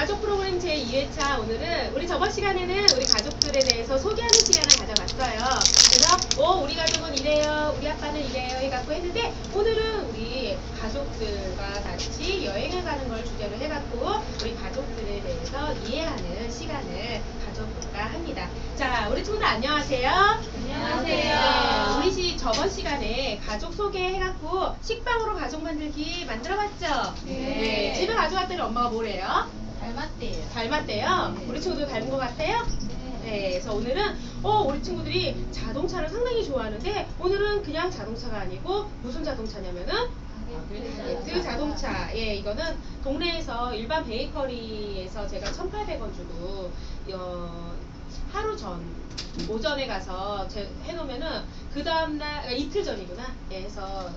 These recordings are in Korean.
가족 프로그램 제2회차 오늘은 우리 저번 시간에는 우리 가족들에 대해서 소개하는 시간을 가져봤어요. 그래서 우리 가족은 이래요, 우리 아빠는 이래요 해갖고 했는데 오늘은 우리 가족들과 같이 여행을 가는 걸 주제로 해갖고 우리 가족들에 대해서 이해하는 시간을 가져볼까 합니다. 자, 우리 친구들 안녕하세요. 안녕하세요. 우리 저번 시간에 가족 소개해갖고 식빵으로 가족 만들기 만들어봤죠? 네. 집에 가져왔더니 엄마가 뭐래요? 닮았대요. 닮았대요? 네. 우리 친구들 닮은 것 같아요? 네. 그래서 오늘은 우리 친구들이 자동차를 상당히 좋아하는데 오늘은 그냥 자동차가 아니고 무슨 자동차냐면은 바게트 자동차. 예, 이거는 동네에서 일반 베이커리에서 제가 1,800원 주고 하루 전 오전에 가서 해놓으면은 그 다음날 그러니까 이틀 전이구나. 예, 해서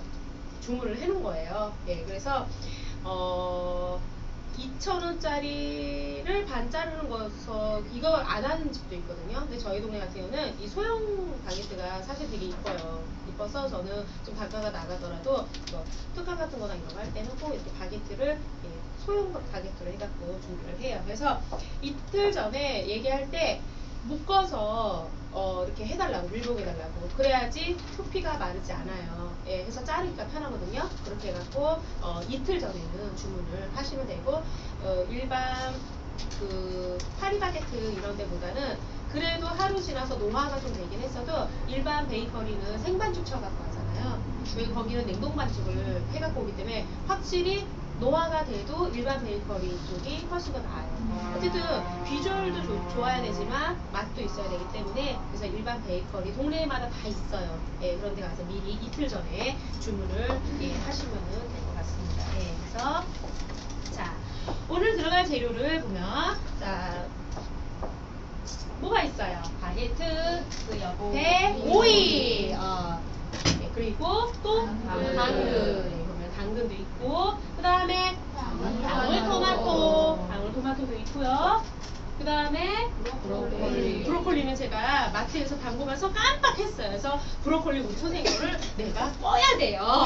주문을 해놓은 거예요. 예, 그래서 2,000원짜리를 반 자르는 거서 이걸 안 하는 집도 있거든요. 근데 저희 동네 같은 경우는 이 소형 바게트가 사실 되게 이뻐요. 이뻐서 저는 좀 단가가 나가더라도 특강 같은 거나 이런 거 할 때는 꼭 이렇게 바게트를 소형 바게트로 해갖고 준비를 해요. 그래서 이틀 전에 얘기할 때 묶어서 이렇게 해달라고, 밀봉해달라고. 그래야지 표피가 마르지 않아요. 예, 해서 자르기가 편하거든요. 그렇게 해갖고 이틀 전에는 주문을 하시면 되고 일반 파리바게트 이런 데보다는 그래도 하루 지나서 노화가 좀 되긴 했어도 일반 베이커리는 생반죽 쳐갖고 하잖아요. 왜 거기는 냉동반죽을 해갖고 오기 때문에 확실히 노화가 돼도 일반 베이커리 쪽이 훨씬 더 나아요. 어쨌든 비주얼도 좋아야 되지만 맛도 있어야 되기 때문에 그래서 일반 베이커리 동네마다 다 있어요. 예, 그런 데 가서 미리 이틀 전에 주문을 하시면 될 것 같습니다. 예, 그래서 자, 오늘 들어갈 재료를 보면 자, 뭐가 있어요? 바게트, 그 옆에 오이, 그리고 또 당근. 당근도 있고, 그 다음에 방울토마토도 있고요. 그 다음에 브로콜리는 제가 마트에서 담고 가서 깜빡했어요. 그래서 브로콜리 우리 선생님을 내가 꺼야 돼요.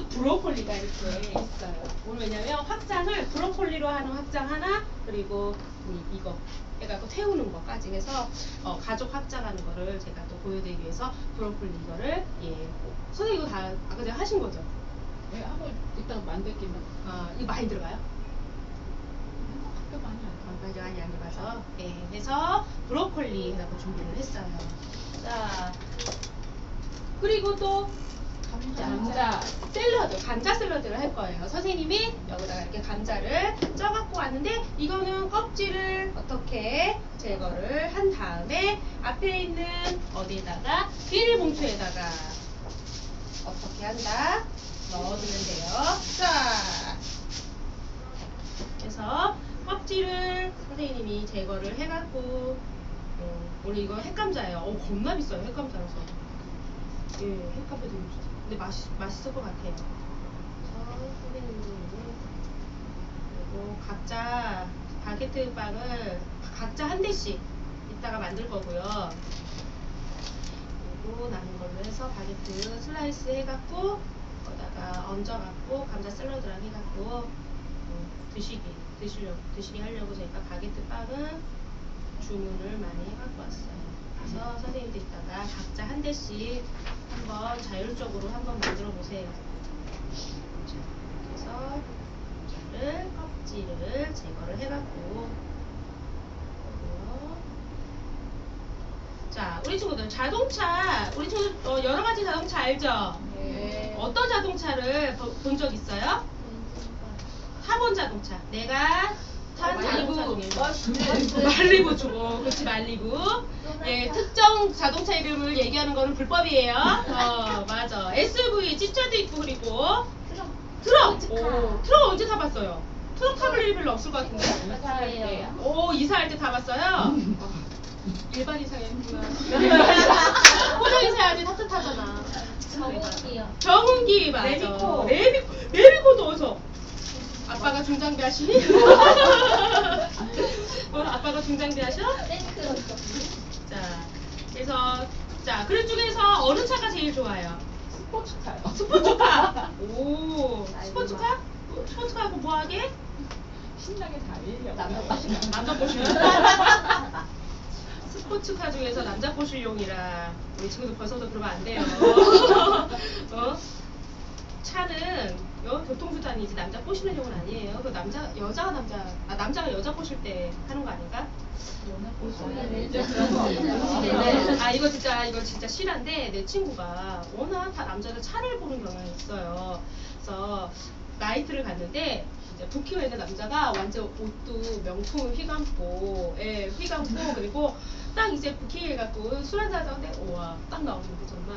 브로콜리가 이렇게 있어요. 오늘 왜냐면 확장을 브로콜리로 하는 확장 하나, 그리고 이거 해갖고 태우는 것까지 해서 가족 확장하는 거를 제가 또 보여드리기 위해서 브로콜리 이거를 선생님 이거 다 아까 제가 하신 거죠? 네, 한번 이따가 만들기만. 이거 많이 들어가요? 학교 많이 안 가. 많이 안 들어가서. 예, 그래서 브로콜리 해갖고 준비를 했어요. 자, 그리고 또 감자. 감자 샐러드를 할 거예요. 선생님이 여기다가 이렇게 감자를 쪄갖고 왔는데 이거는 껍질을 어떻게 제거를 한 다음에 앞에 있는 어디에다가 비닐봉투에다가 어떻게 한다? 넣어주면 돼요. 자, 그래서 껍질을 선생님이 제거를 해갖고 원래 이거 핵감자예요. 겁나 비싸요. 핵감자라서. 예, 핵감자 되게 비싸. 근데 맛있을 것 같아요. 그래서 선생님이 그리고 각자 바게트 빵을 각자 한 대씩 이따가 만들 거고요. 그리고 남은 걸로 해서 바게트 슬라이스 해갖고 거기다가 얹어갖고 감자 샐러드랑 해갖고 드시기 하려고 저희가 바게트 빵은 주문을 많이 해갖고 왔어요. 그래서 선생님들 이따가 각자 한 대씩 한번 자율적으로 한번 만들어 보세요. 그래서 껍질을 제거를 해갖고 자, 우리 친구들 자동차, 우리 친구들 여러 가지 자동차 알죠? 네. 어떤 자동차를 본 적 있어요? 타본 자동차. 내가 탄 자동차 중에 말리부 주고, 그렇지 말리부. 예, 특정 자동차 이름을 얘기하는 거는 불법이에요. 맞아. SUV, 찌짜도 있고 그리고 트럭. 트럭 언제 타봤어요? 트럭 타볼 일이 별로 없을 것 같은데. 이사할 때 타봤어요? 일반 이사였구나. 호정 이사야지 따뜻하잖아. 정은기 맞아. 레미코도 어서. 아빠가 중장비 하시니? 아빠가 중장비 하셔? 자, 그래서 그 중에서 어느 차가 제일 좋아요? 스포츠카요. 스포츠카. 스포츠카? 스포츠카하고 뭐하게? 신나게 달리려고. 남자 꼬실용. 스포츠카 중에서 남자 꼬실용이라 우리 친구들 벌써부터 그러면 안 돼요. 어? 차는 교통수단이지 남자 꼬시는 용은 아니에요. 그 남자가 여자 꼬실 때 하는 거 아닌가? 이거 진짜 실한데 내 친구가 워낙 다 남자들 차를 보는 경향이 있어요. 그래서 나이트를 갔는데 이제 부키에 있는 남자가 완전 옷도 명품 휘감고, 휘감고 그리고 딱 이제 부키에 갖고 술 한잔 하는데 우와 딱 나오는 게 정말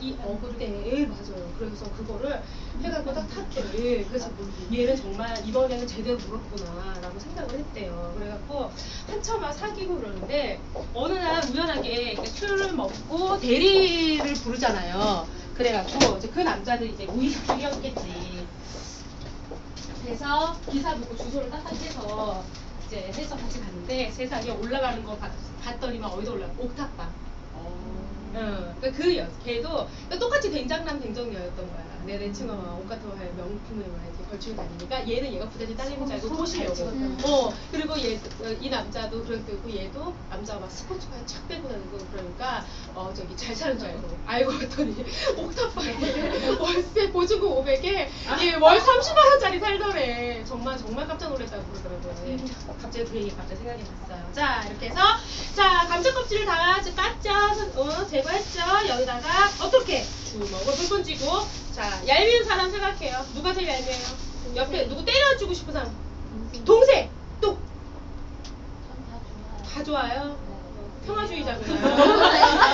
이 어그때 맞아요. 그래서 그거를 해갖고 딱 탔대. 그래서 얘는 정말 이번에는 제대로 물었구나라고 생각을 했대요. 그래갖고 한참 막 사귀고 그러는데 어느 날 우연하게 이렇게 술을 먹고 대리를 부르잖아요. 그래갖고 이제 그 남자는 이제 무의식 중이었겠지. 그래서 기사 보고 주소를 딱 해서 이제 해서 같이 갔는데 세상에 올라가는 거 봤더니만 어디서 올라가? 옥탑방. 걔도 똑같이 된장남 된정녀였던 거야. 내 친구가 옷 같은 거 명품을 이렇게 걸치고 다니니까 얘가 부대지 딸리는 줄 알고 꼬시려고. 그리고 이 남자도 그랬고 얘도 남자가 막 스포츠카에 착 빼고 다니고 그러니까 잘 사는 줄 알고 알고 봤더니 옥탑방에 월세 보증금 500에 월 30만 원짜리 살더래. 정말 깜짝 놀랐다고 그러더라고요. 갑자기 그 얘기 생각이 났어요. 자 이렇게 해서 감자 껍질을 다 깠죠. 제거했죠. 여기다가 어떻게 주먹을 불끈 쥐고 얄미운 사람 생각해요. 누가 제일 얄미워요? 옆에 누구 때려주고 싶은 사람? 동생! 또! 다 좋아요. 평화주의자구나.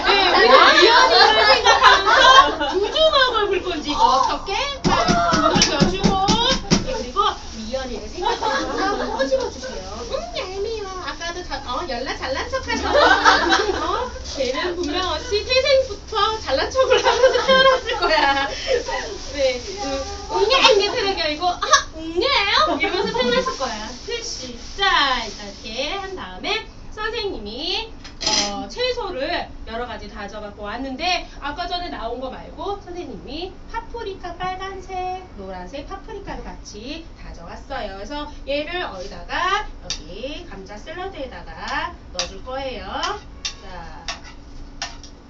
우리는 이현이를 생각하면서 두 주먹을 불끈 쥐고 어떻게? 두들겨주고 그리고 미연이를 생각하면서 꼬집어주세요. 얄미워. 아까도 연락 잘난 척하셔서 걔는 분명히 태생부터 잘난 척을 하면서 태어났을 거야. 웅냐 태어나게 아니고 웅냐예요? 이러면서 태어났을 거야. 필시. 자 이렇게 한 다음에 선생님이 채소를 여러 가지 다져갖고 왔는데 아까 전에 나온 거 말고 선생님이 파프리카 빨간색, 노란색 파프리카를 같이 다져왔어요. 그래서 얘를 어디다가 여기 감자 샐러드에다가 넣어줄 거예요. 자,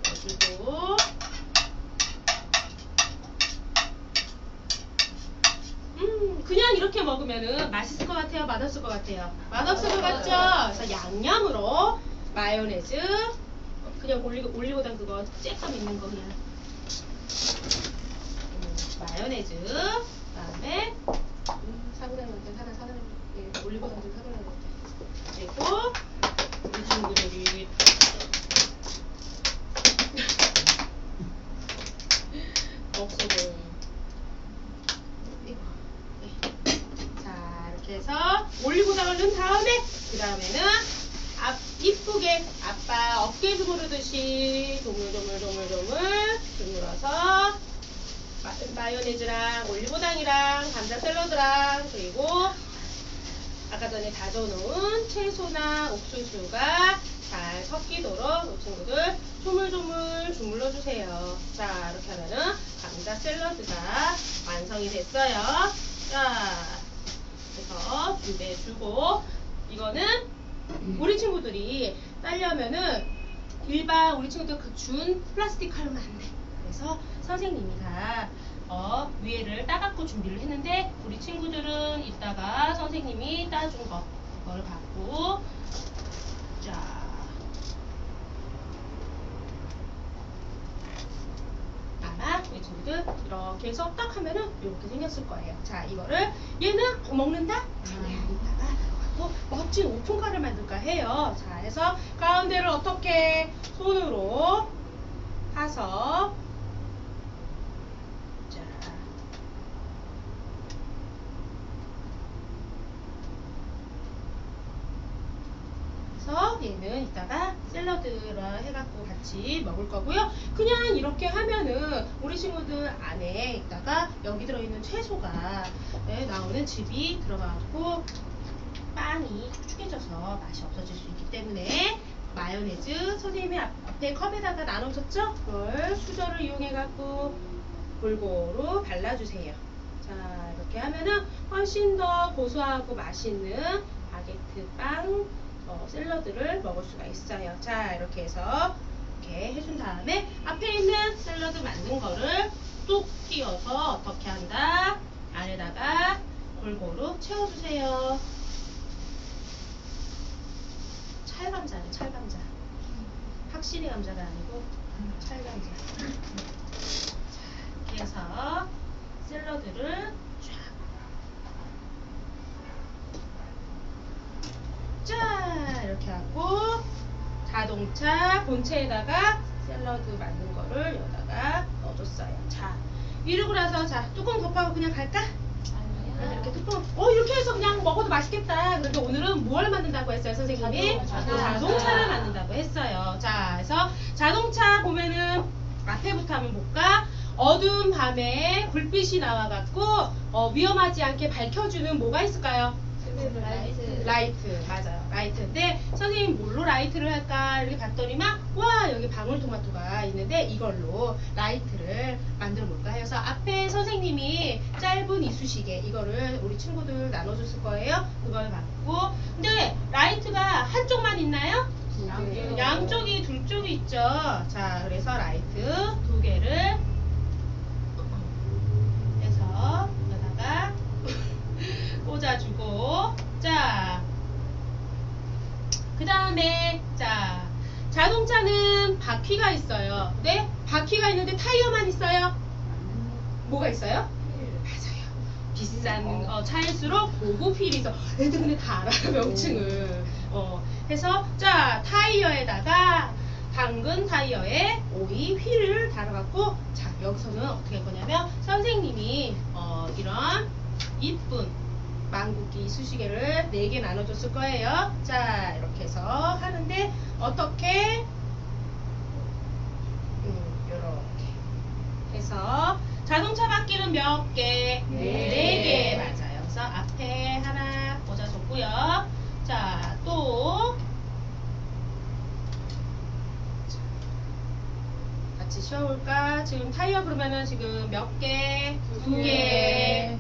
넣어주고 그냥 이렇게 먹으면은 맛있을 것 같아요? 맛없을 것 같아요? 맛없을 것 같죠? 그래서 양념으로 마요네즈 그냥 올리고당 그거 쬐끔 있는 거 그냥 마요네즈 그다음에 사그라는데 하나 사그라는 올리고당 좀 사그라는 그리고 우리 친구들이 먹소를 이렇게 해서 올리고당을 넣은 다음에 그 다음에는 이쁘게 아빠 어깨 주무르듯이 조물조물 주물어서 마요네즈랑 올리고당이랑 감자 샐러드랑 그리고 아까 전에 다져놓은 채소나 옥수수가 잘 섞이도록 이 친구들 조물조물 주물러주세요. 자 이렇게 하면은 감자 샐러드가 완성이 됐어요. 자 그래서 준비해주고 이거는 우리 친구들이 따려면은 일반 우리 친구들 준 플라스틱 칼로는 안 돼. 그래서 선생님이 다 위에를 따갖고 준비를 했는데 우리 친구들은 이따가 선생님이 따준 거 이거를 갖고 아마 우리 친구들 이렇게 해서 딱 하면은 이렇게 생겼을 거예요. 자 이거를 얘는 먹는다? 아니야 이따가 멋진 오픈카를 만들까 해요. 자 해서 가운데를 어떻게 손으로 파서 그래서 얘는 이따가 샐러드랑 해갖고 같이 먹을 거고요. 그냥 이렇게 하면은 우리 친구들 안에 있다가 여기 들어있는 채소가 나오는 즙이 들어가고 빵이 축축해져서 맛이 없어질 수 있기 때문에 마요네즈 선생님이 앞에 컵에다가 나눠줬죠? 그걸 수저를 이용해갖고 골고루 발라주세요. 자, 이렇게 하면은 훨씬 더 고소하고 맛있는 바게트 빵 샐러드를 먹을 수가 있어요. 자, 이렇게 해서 이렇게 해준 다음에 앞에 있는 샐러드 만든 거를 뚝 띄워서 어떻게 한다? 안에다가 골고루 채워주세요. 찰감자네, 찰감자. 확실히 감자가 아니고 찰감자. 자, 이렇게 해서 샐러드를 자, 이렇게 하고 자동차 본체에다가 샐러드 만든 거를 여기다가 넣어줬어요. 자, 이러고 나서 자, 뚜껑 덮하고 그냥 갈까? 이렇게 뚜껑, 이렇게 해서 그냥 먹어도 맛있겠다. 그런데 오늘은 뭘 만든다고 했어요, 선생님이? 자동차를 만든다고 했어요. 자, 그래서 자동차 보면은 앞에부터 한번 볼까? 어두운 밤에 불빛이 나와갖고 위험하지 않게 밝혀주는 뭐가 있을까요? 라이트, 맞아요. 라이트인데 선생님 뭘로 라이트를 할까 이렇게 봤더니만 와, 여기 방울토마토가 있는데 이걸로 라이트를 만들어 볼까 해서 앞에 선생님이 짧은 이쑤시개 이거를 우리 친구들 나눠줬을 거예요. 그걸 받고, 근데 라이트가 한쪽만 있나요? 양쪽이 둘 쪽이 있죠. 자, 그래서 라이트 2개를 해서 여기다가 꽂아주고, 자, 그 다음에 자, 자동차는 바퀴가 있어요. 네? 바퀴가 있는데 타이어만 있어요? 뭐가 있어요? 맞아요. 비싼 차일수록 고급 휠이 있어. 애들 근데 다 알아요, 명칭을. 해서 자, 타이어에다가 당근 타이어에 오이 휠을 달아갖고, 자, 여기서는 어떻게 할 거냐면 선생님이 이런 이쁜 망국기 이쑤시개를 4개 나눠줬을 거예요. 자, 이렇게 해서 하는데 어떻게? 요렇게 해서 자동차 바퀴는 몇 개? 4개. 맞아요. 그래서 앞에 하나 꽂아줬고요. 자, 또 같이 쉬어볼까? 지금 타이어 그러면은 지금 몇 개? 2개.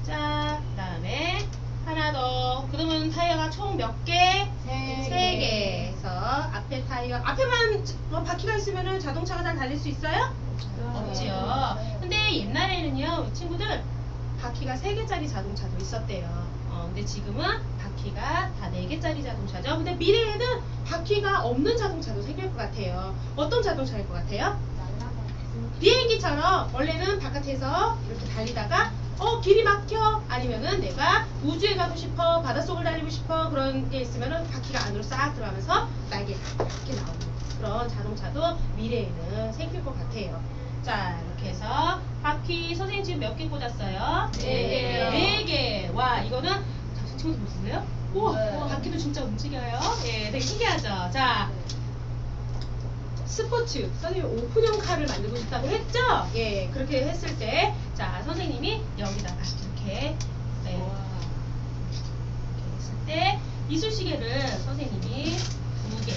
자, 그 다음에 하나 더. 그러면 타이어가 총 몇 개? 3개. 그래서 앞에 타이어, 앞에만 바퀴가 있으면 자동차가 다 달릴 수 있어요? 없지요. 근데 옛날에는요, 우리 친구들 바퀴가 3개짜리 자동차도 있었대요. 근데 지금은 바퀴가 다 4개짜리 자동차죠. 근데 미래에는 바퀴가 없는 자동차도 생길 것 같아요. 어떤 자동차일 것 같아요? 비행기처럼 원래는 바깥에서 이렇게 달리다가 길이 막혀, 아니면은 내가 우주에 가고 싶어, 바닷속을 달리고 싶어, 그런 게 있으면은 바퀴가 안으로 싹 들어가면서 날개가 이렇게 나오는 그런 자동차도 미래에는 생길 것 같아요. 자, 이렇게 해서 바퀴 선생님 지금 몇 개 꽂았어요? 4개. 와, 이거는 자, 친구들 보실래요? 우와, 바퀴도 진짜 움직여요. 예, 되게 신기하죠. 자, 스포츠 선생님이 오픈형 칼을 만들고 싶다고 했죠? 예, 그렇게 했을 때 자, 선생님이 여기다가 이렇게 이렇게 했을 때 이쑤시개를 선생님이 2개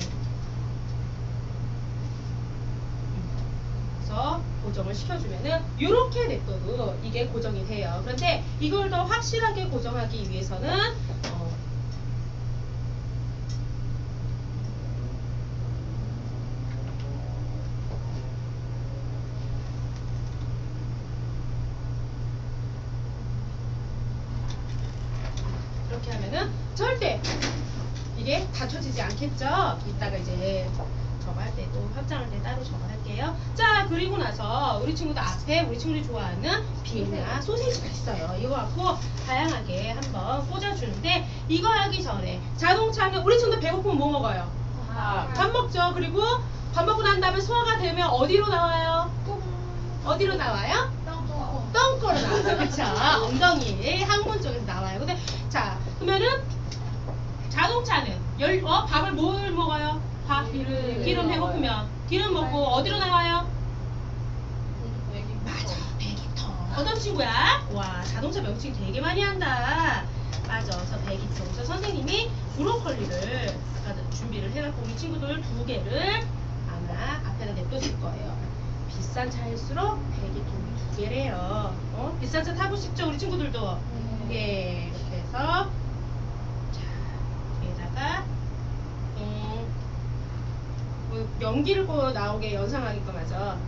그래서 고정을 시켜주면은 이렇게 냅둬도 이게 고정이 돼요. 그런데 이걸 더 확실하게 고정하기 위해서는 이렇게 하면은 절대 이게 닫혀지지 않겠죠? 이따가 이제 저거 할 때 또 확장할 때 따로 저거 할게요. 자, 그리고 나서 우리 친구들 앞에 우리 친구들이 좋아하는 빈이나 소세지가 있어요. 이거 갖고 다양하게 한번 꽂아주는데, 이거 하기 전에 자동차는 우리 친구들 배고프면 뭐 먹어요? 밥 먹죠. 그리고 밥 먹고 난 다음에 소화가 되면 어디로 나와요? 어디로 나와요? 똥꼬로 나와요. 그쵸? 엉덩이 항문 쪽에서 나와요. 근데 자, 그러면은 자동차는 밥을 뭘 먹어요? 밥, 기름 배고프면 기름 먹고 어디로 나와요? 맞아, 배기통. 어떤 친구야? 와, 자동차 명칭 되게 많이 한다. 맞아, 그래서 배기통. 그래서 선생님이 브로콜리를 준비를 해갖고 우리 친구들 2개를 아마 앞에다 냅뒀을 거예요. 비싼 차일수록 배기통이 2개래요. 비싼 차 타고 싶죠, 우리 친구들도? 예, 이렇게 해서 자, 여기에다가 연기를 나오게 연상하게끔 하죠.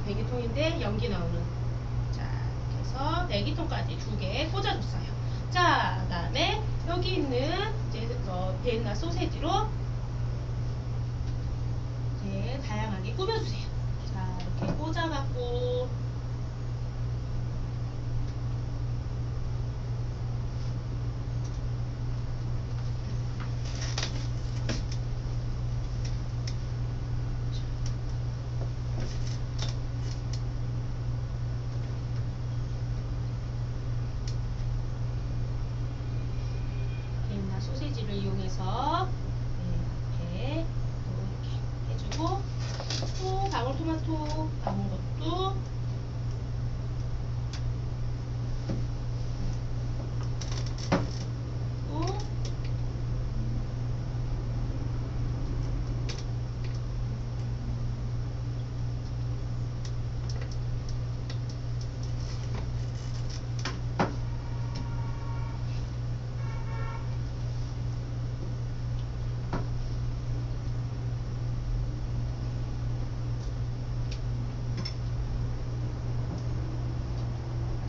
배기통인데 연기 나오는. 자, 이렇게 해서 배기통까지 2개 꽂아줬어요. 자, 그 다음에 여기 있는 이제 비엔나 소세지로 이제 다양하게 꾸며주세요. 자, 이렇게 꽂아갖고 비엔나 소세지를 이용해서 이렇게 또 이렇게 해주고 또 방울토마토 남은 것도 또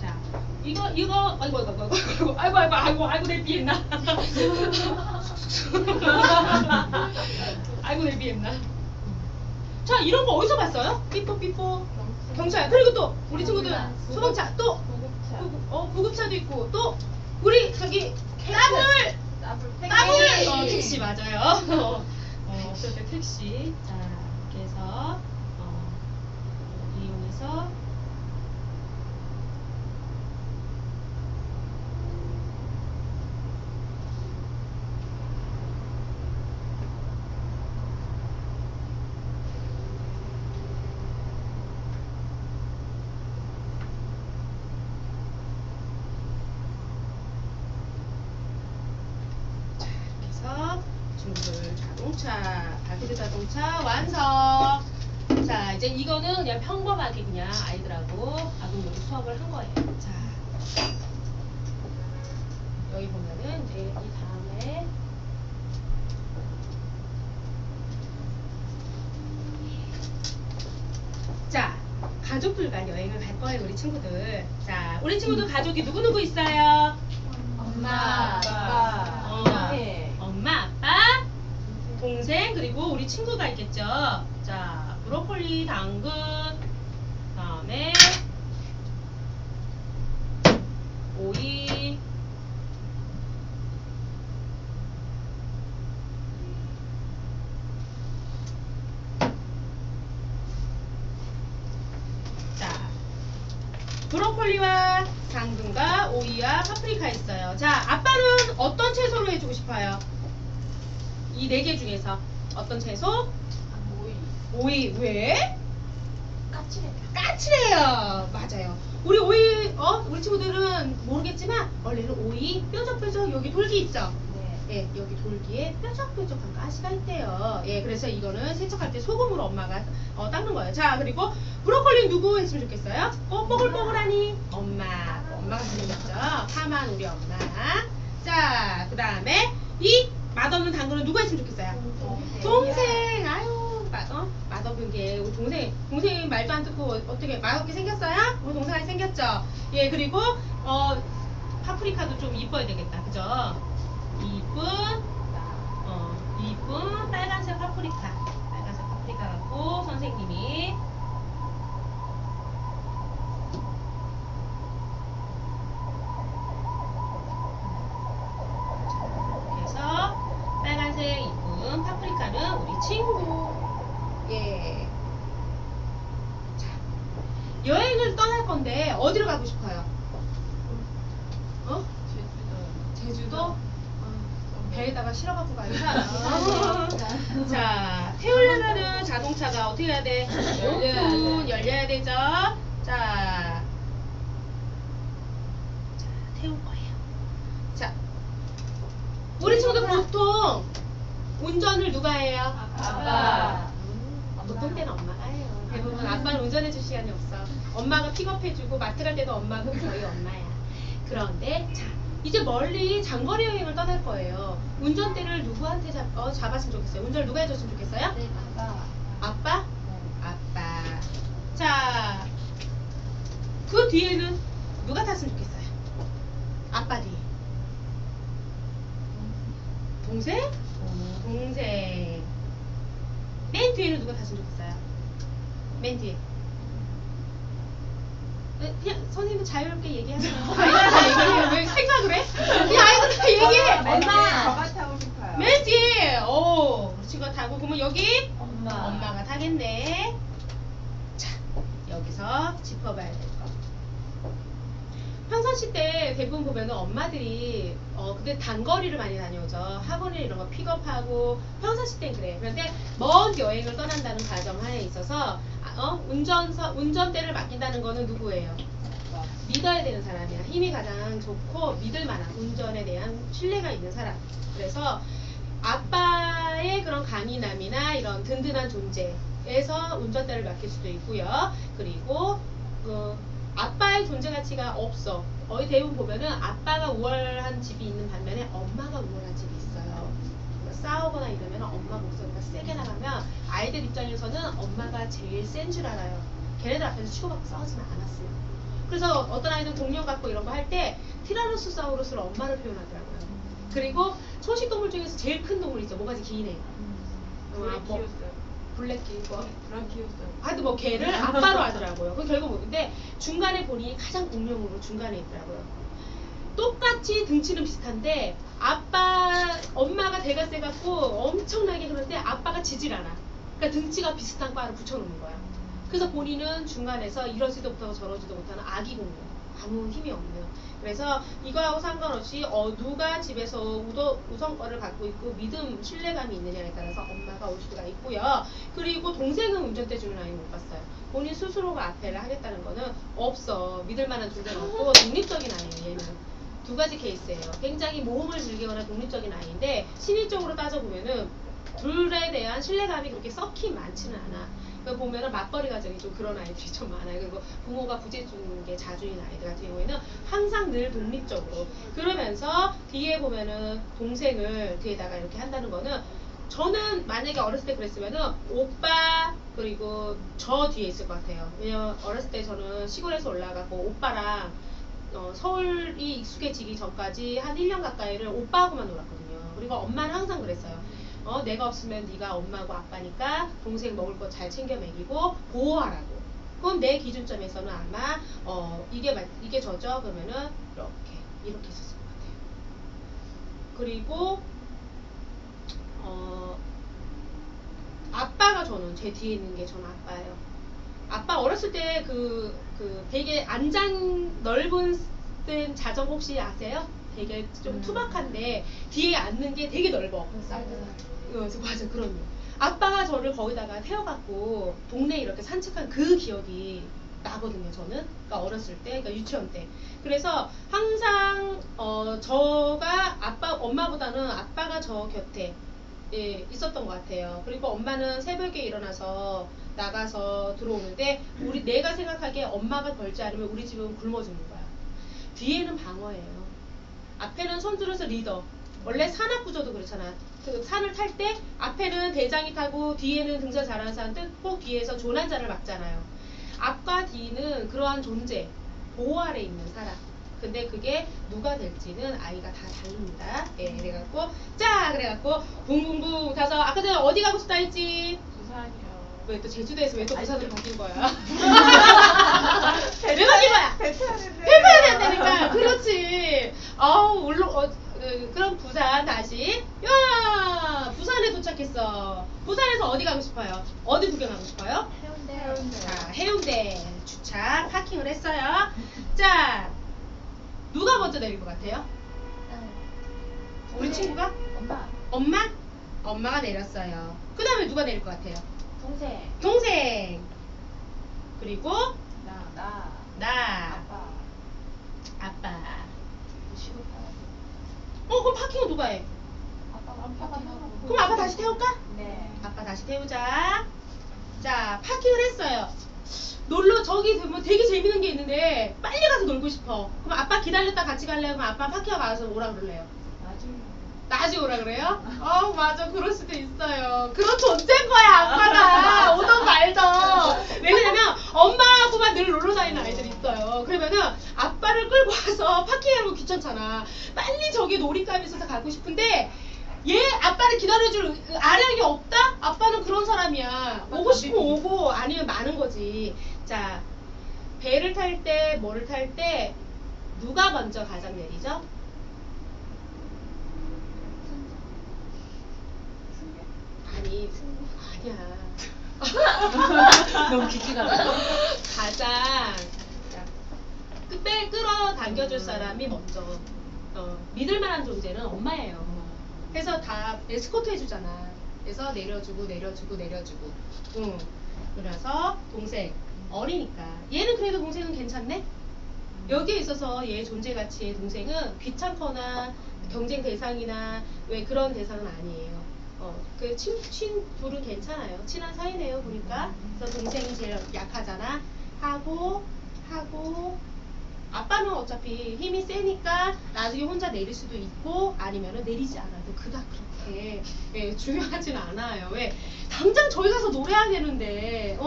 자, 이거 아이고 내 비엔나 아이고 내 비엔나. 자, 이런 거 어디서 봤어요? 삐뽀 경찰. 그리고 또 우리 친구들 소방차 또 구급차도 있고 또 우리 저기 따블 택시 맞아요. 그럴 때 택시. 자, 이렇게 해서 이용해서 친구들 자동차, 다비드 자동차 완성. 자, 이제 이거는 그냥 평범하게 그냥 아이들하고 아동모도 수업을 한 거예요. 자, 여기 보면은 이제 이 다음에 자, 가족들과 여행을 갈 거예요, 우리 친구들. 자, 우리 친구들 가족이 누구 있어요? 엄마, 아빠. 네. 엄마, 아빠, 동생, 그리고 우리 친구가 있겠죠. 자, 브로콜리, 당근, 그다음에 오이, 자, 브로콜리와 당근과 오이와 파프리카 있어요. 자, 아빠는 어떤 채소로 해주고 싶어요? 이 4개 중에서 어떤 채소? 오이. 왜? 까칠해요. 맞아요. 우리 오이, 우리 친구들은 모르겠지만 원래는 오이 뾰족뾰족 여기 돌기 있죠? 예, 여기 돌기에 뾰족뾰족한 가시가 있대요. 예, 그래서 이거는 세척할 때 소금으로 엄마가 닦는 거예요. 자, 그리고 브로콜리 누구 했으면 좋겠어요? 뽀글뽀글하니? 엄마가 생겼죠? 파만 우리 엄마. 자, 그 다음에 이 맛없는 당근은 누가 했으면 좋겠어요? 동생. 아유, 맛없는 게 우리 동생이 말도 안 듣고 어떻게 맛없게 생겼어요? 우리 동생이 생겼죠? 예, 그리고 파프리카도 좀 이뻐야 되겠다, 그죠? 이쁜 빨간색 파프리카 갖고 선생님이 이렇게 해서 빨간색 이쁜 파프리카는 우리 친구. 예. 자, 여행을 떠날 건데 어디로 가고 싶어요? 제주도? 배에다가 실어갖고 가요. 자, 태우려면은 자동차가 어떻게 해야 돼? 오픈 열려야 되죠? 자, 태울 거예요. 자, 우리 친구들 보통 운전을 누가 해요? 아빠. 보통 때는 엄마가 해요. 대부분 아빠는 운전해줄 시간이 없어. 엄마가 픽업해주고 마트 갈 때도 엄마고 저희 엄마야. 그런데 자 이제 멀리 장거리 여행을 떠날 거예요. 운전대를 누구한테 잡았으면 좋겠어요? 운전을 누가 해줬으면 좋겠어요? 네, 아빠. 아빠? 네. 아빠. 자, 그 뒤에는 누가 탔으면 좋겠어요? 아빠 뒤에. 동생? 동생. 맨 뒤에는 누가 탔으면 좋겠어요? 맨 뒤에. 그냥 선생님은 자유롭게 얘기하세요. 아이들한테 얘기해요. 왜 생각을 해? 그냥 아이들한테 얘기해. 엄마. 저가 타고 싶어요. 맨 뒤에. 오, 친구가 타고 그러면 여기 엄마. 엄마가 타겠네. 자, 여기서 짚어봐야 될 거. 평상시 때 대부분 보면은 엄마들이 그때 단거리를 많이 다녀오죠. 학원에 이런 거 픽업하고 평상시 땐 그래요. 그런데 먼 여행을 떠난다는 가정하에 있어서 운전대를 맡긴다는 거는 누구예요? 믿어야 되는 사람이야. 힘이 가장 좋고 믿을 만한 운전에 대한 신뢰가 있는 사람. 그래서 아빠의 그런 강인함이나 이런 든든한 존재에서 운전대를 맡길 수도 있고요. 그리고 아빠의 존재 가치가 없어. 거의 대부분 보면은 아빠가 우월한 집이 있는 반면에 엄마가 우월한 집이 있어요. 싸우거나 이러면 엄마 목소리가 세게 나가면 아이들 입장에서는 엄마가 제일 센 줄 알아요. 걔네들 앞에서 치고받고 싸우지는 않았어요. 그래서 어떤 아이들은 공룡 갖고 이런 거 할 때 티라노사우루스를 엄마를 표현하더라고요. 그리고 초식동물 중에서 제일 큰 동물 있죠. 뭐가지 긴 애. 브라키오스. 블랙키 뭐 브라키오스. 하여튼 뭐 걔를 아빠로 하더라고요. 그 결국 뭐 근데 중간에 보니 가장 공룡으로 중간에 있더라고요. 똑같이 등치는 비슷한데 엄마가 대가 세갖고 엄청나게 그런데 아빠가 지질 않아. 그러니까 등치가 비슷한 과를 붙여놓는 거야. 그래서 본인은 중간에서 이러지도 못하고 저러지도 못하는 아기 공룡. 아무 힘이 없는. 그래서 이거하고 상관없이 누가 집에서 우선권을 갖고 있고 신뢰감이 있느냐에 따라서 엄마가 올 수가 있고요. 그리고 동생은 운전대 주는 아이 못 봤어요. 본인 스스로가 앞에를 하겠다는 거는 없어. 믿을 만한 존재가 없고 독립적인 아이예요. 얘는. 두 가지 케이스예요. 굉장히 모험을 즐기거나 독립적인 아이인데 심리적으로 따져보면은 둘에 대한 신뢰감이 그렇게 썩히 많지는 않아. 그러니까 보면은 맞벌이 가정이 좀 그런 아이들이 좀 많아요. 그리고 부모가 부재 주는 게 자주인 아이들 같은 경우에는 항상 늘 독립적으로. 그러면서 뒤에 보면은 동생을 뒤에다가 이렇게 한다는 거는 저는 만약에 어렸을 때 그랬으면은 오빠 그리고 저 뒤에 있을 것 같아요. 왜냐면 어렸을 때 저는 시골에서 올라가고 오빠랑 서울이 익숙해지기 전까지 한 1년 가까이를 오빠하고만 놀았거든요. 그리고 엄마는 항상 그랬어요. 내가 없으면 네가 엄마고 아빠니까 동생 먹을 거 잘 챙겨 먹이고 보호하라고. 그럼 내 기준점에서는 아마 이게 저죠? 그러면은 이렇게 있었을 것 같아요. 그리고 아빠가 저는 제 뒤에 있는 게 저는 아빠예요. 아빠 어렸을 때 되게 안장 넓은 쓴 자전거 혹시 아세요? 되게 좀 투박한데 뒤에 앉는 게 되게 넓어. 맞아 그런 거. 아빠가 저를 거기다가 태워갖고 동네 이렇게 산책한 그 기억이 나거든요. 저는 그러니까 어렸을 때, 그러니까 유치원 때. 그래서 항상 저가 엄마보다는 아빠가 저 곁에 있었던 것 같아요. 그리고 엄마는 새벽에 일어나서 나가서 들어오는데 내가 생각하기에 엄마가 걸지 않으면 우리 집은 굶어 죽는 거야. 뒤에는 방어예요. 앞에는 손들어서 리더. 원래 산악구조도 그렇잖아. 그 산을 탈 때 앞에는 대장이 타고 뒤에는 등산 잘하는 사람들 꼭 뒤에서 조난자를 막잖아요. 앞과 뒤는 그러한 존재, 보호 아래 있는 사람. 근데 그게 누가 될지는 아이가 다 다릅니다. 그래갖고 붕붕붕 가서 아까 전에 어디 가고 싶다 했지? 부산이요. 왜 또 제주도에서 왜 또 부산으로 바뀐 거야? 왜 바뀐 거야? 대파야 된다니까. 그렇지. 그럼 부산 다시. 야, 부산에 도착했어. 부산에서 어디 가고 싶어요? 어디 구경하고 싶어요? 해운대. 자, 해운대 주차 파킹을 했어요. 자, 누가 먼저 내릴 것 같아요? 우리 친구가? 엄마. 엄마? 엄마가 내렸어요. 그 다음에 누가 내릴 것 같아요? 동생. 동생. 그리고 나. 나. 아빠. 아빠. 쉬고 가야지. 그럼 파킹은 누가 해? 아빠가 그럼 아빠 다시 태울까? 네. 아빠 다시 태우자. 자, 파킹을 했어요. 놀러 저기 뭐 되게 재밌는 게 있는데 빨리 가서 놀고 싶어. 그럼 아빠 기다렸다 같이 갈래요? 그럼 아빠 파킹하고 가서 오라 그럴래요? 나중에. 나중에 오라 그래요? 맞아. 그럴 수도 있어요. 그런 존재인 거야, 아빠가. 오던 말던. 왜냐면 엄마하고만 늘 놀러 다니는 아이들이 있어요. 그러면은 아빠를 끌고 와서 파킹하는 거 귀찮잖아. 빨리 저기 놀이감이 있어서 가고 싶은데 얘 아빠를 기다려줄 아량이 없다? 아빠는 그런 사람이야. 오고 싶으면 오고 아니면 마는 거지. 자, 배를 탈 때, 뭐를 탈 때 누가 먼저 가장 내리죠? 아니, 아니야. 너무 기기가 나. 가장 끌어당겨줄 사람이 먼저 믿을만한 존재는 엄마예요. 그래서 다 에스코트 해주잖아. 그래서 내려주고. 그래서 동생 어리니까 얘는 그래도 동생은 괜찮네. 여기에 있어서 얘 존재 가치의 동생은 귀찮거나 경쟁 대상이나 왜 그런 대상은 아니에요. 그 둘은 괜찮아요. 친한 사이네요, 보니까. 그래서 동생이 제일 약하잖아. 하고, 아빠는 어차피 힘이 세니까 나중에 혼자 내릴 수도 있고, 아니면은 내리지 않아도 그닥 그렇게 중요하진 않아요. 왜? 당장 저기 가서 노래해야 되는데,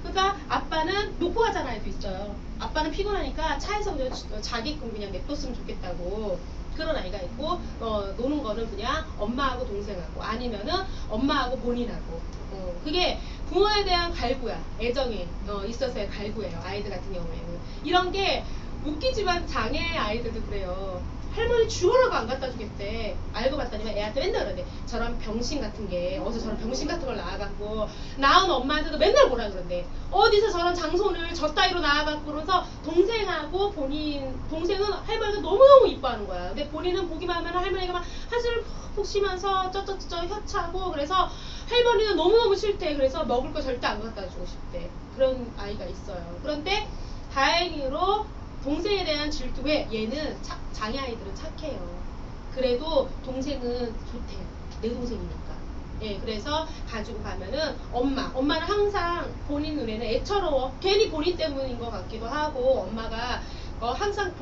그러니까 아빠는 놓고 가자는 아이도 있어요. 아빠는 피곤하니까 차에서 그냥 자기 건 그냥 냅뒀으면 좋겠다고. 그런 아이가 있고, 노는 거는 그냥 엄마하고 동생하고, 아니면은 엄마하고 본인하고. 그게 부모에 대한 갈구야. 애정이 있어서의 갈구예요. 아이들 같은 경우에는. 이런 게 웃기지만 장애 아이들도 그래요. 할머니 죽으라고 안 갖다 주겠대. 알고 봤더니만 애한테 맨날 그러대. 저런 병신 같은 게 어디서 저런 병신 같은 걸 나와갖고 낳은 엄마한테도 맨날 뭐라 그러대. 어디서 저런 장손을 저 따위로 나와갖고. 그러면서 동생하고 동생은 할머니가 너무너무 이뻐하는 거야. 근데 본인은 보기만 하면 할머니가 막 한숨을 푹푹 쉬면서 쩌쩌쩌 혀차고. 그래서 할머니는 너무너무 싫대. 그래서 먹을 거 절대 안 갖다 주고 싶대. 그런 아이가 있어요. 그런데 다행히로 동생에 대한 질투. 왜? 얘는 장애 아이들은 착해요. 그래도 동생은 좋대요. 내 동생이니까. 예, 그래서 가지고 가면은 엄마는 항상 본인 눈에는 애처로워. 괜히 본인 때문인 것 같기도 하고. 엄마가 항상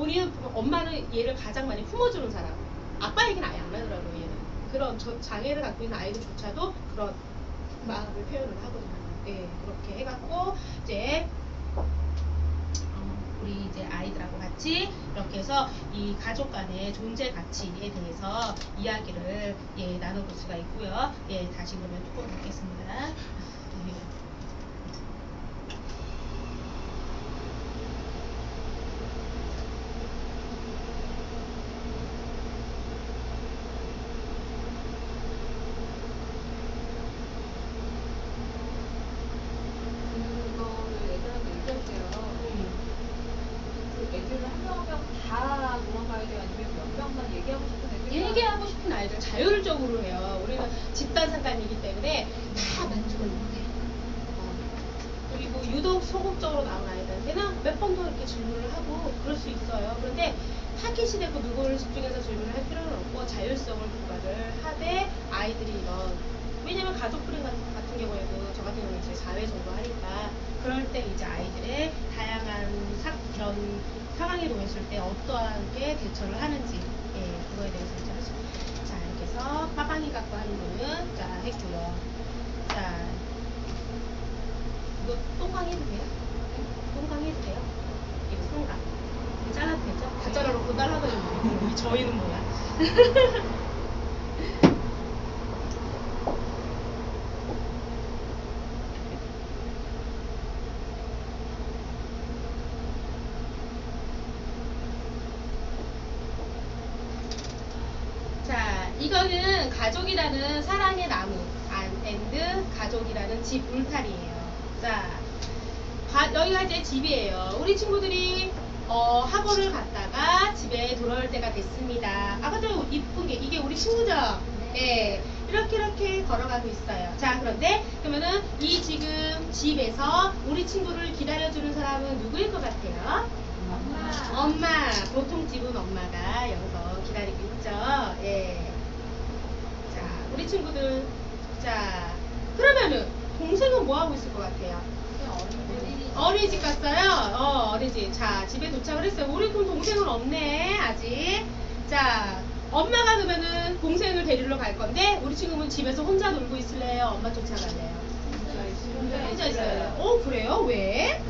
엄마는 얘를 가장 많이 품어주는 사람. 아빠 얘기는 아예 안 하더라고요. 얘는 그런 장애를 갖고 있는 아이들조차도 그런 마음을 표현을 하거든요. 예, 그렇게 해갖고 이제 우리 이제 아이들하고 같이 이렇게 해서 이 가족 간의 존재 가치에 대해서 이야기를 나눠볼 수가 있고요. 다시 그러면 뚜껑 닫겠습니다. 애들은 한 명 한 명 다 도망가야 돼요? 아니면 몇 명만 얘기하고 싶은 애들? 얘기하고 싶은 아이들 자율적으로 해요. 우리는 집단 상담이기 때문에 다 만족을 못해요. 그리고 유독 소극적으로 나온 아이들한테는 몇 번 더 이렇게 질문을 하고 그럴 수 있어요. 그런데 타깃이 되고 누구를 집중해서 질문을 할 필요는 없고 자율성을 부과를 하되 아이들이 왜냐면 가족 프레임 같은 경우에도 저 같은 경우는 이제 4회 정도 하니까 그럴 때 이제 아이들의 다양한 이런 상황에 놓였을 때 어떠하게 대처를 하는지 그거에 대해서 이제 하시고. 자, 이렇게 해서 빠방이 갖고 하는 거는 자 했고요. 자, 이거 똥강 해도 돼요? 똥강 해도 돼요? 이거 성강 잘라도 되죠? 다 잘라놓고 잘라버리면 저희는 뭐야. 이거는 가족이라는 사랑의 나무, 앤드 가족이라는 집 울타리예요. 자, 여기가 이제 집이에요. 우리 친구들이 학원을 갔다가 집에 돌아올 때가 됐습니다. 아까도 이쁜 게 이게 우리 친구죠? 네. 이렇게 걸어가고 있어요. 자, 그런데 그러면은 이 지금 집에서 우리 친구를 기다려주는 사람은 누구일 것 같아요? 엄마. 보통 집은 엄마가 여기서 기다리고 있죠. 예. 자, 우리 친구들. 자, 그러면은 동생은 뭐 하고 있을 것 같아요? 어린이집 갔어요? 어린이집. 자, 집에 도착을 했어요. 우리 그럼 동생은 없네, 아직. 자, 엄마가 그러면은 동생을 데리러 갈 건데, 우리 친구는 집에서 혼자 놀고 있을래요? 엄마 쫓아갈래요? 혼자 있어요. 그래요? 왜?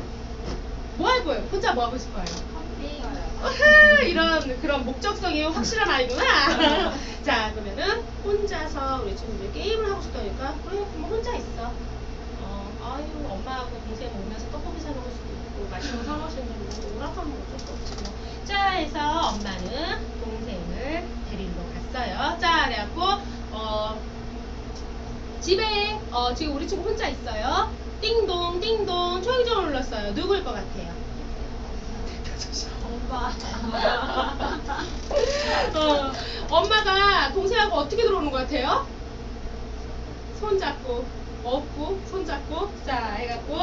뭐 할 거예요? 혼자 뭐 하고 싶어요? 이런 그런 목적성이 확실한 아이구나. 자, 그러면은 혼자서 우리 친구들 게임을 하고 싶다니까 그래, 그럼 혼자 있어. 아유, 엄마하고 동생 오면서 떡볶이 사 먹을 수도 있고 맛있는 거 사 먹을 수도 있고 오락하면 어쩔 수 없지 뭐. 자, 해서 엄마는 동생을 데리러 갔어요. 자, 그래갖고 집에 지금 우리 친구 혼자 있어요. 띵동 띵동 초인종을 눌렀어요. 누구일 것 같아요? 엄마가 동생하고 어떻게 들어오는 것 같아요? 손잡고 업고 손잡고 자 해갖고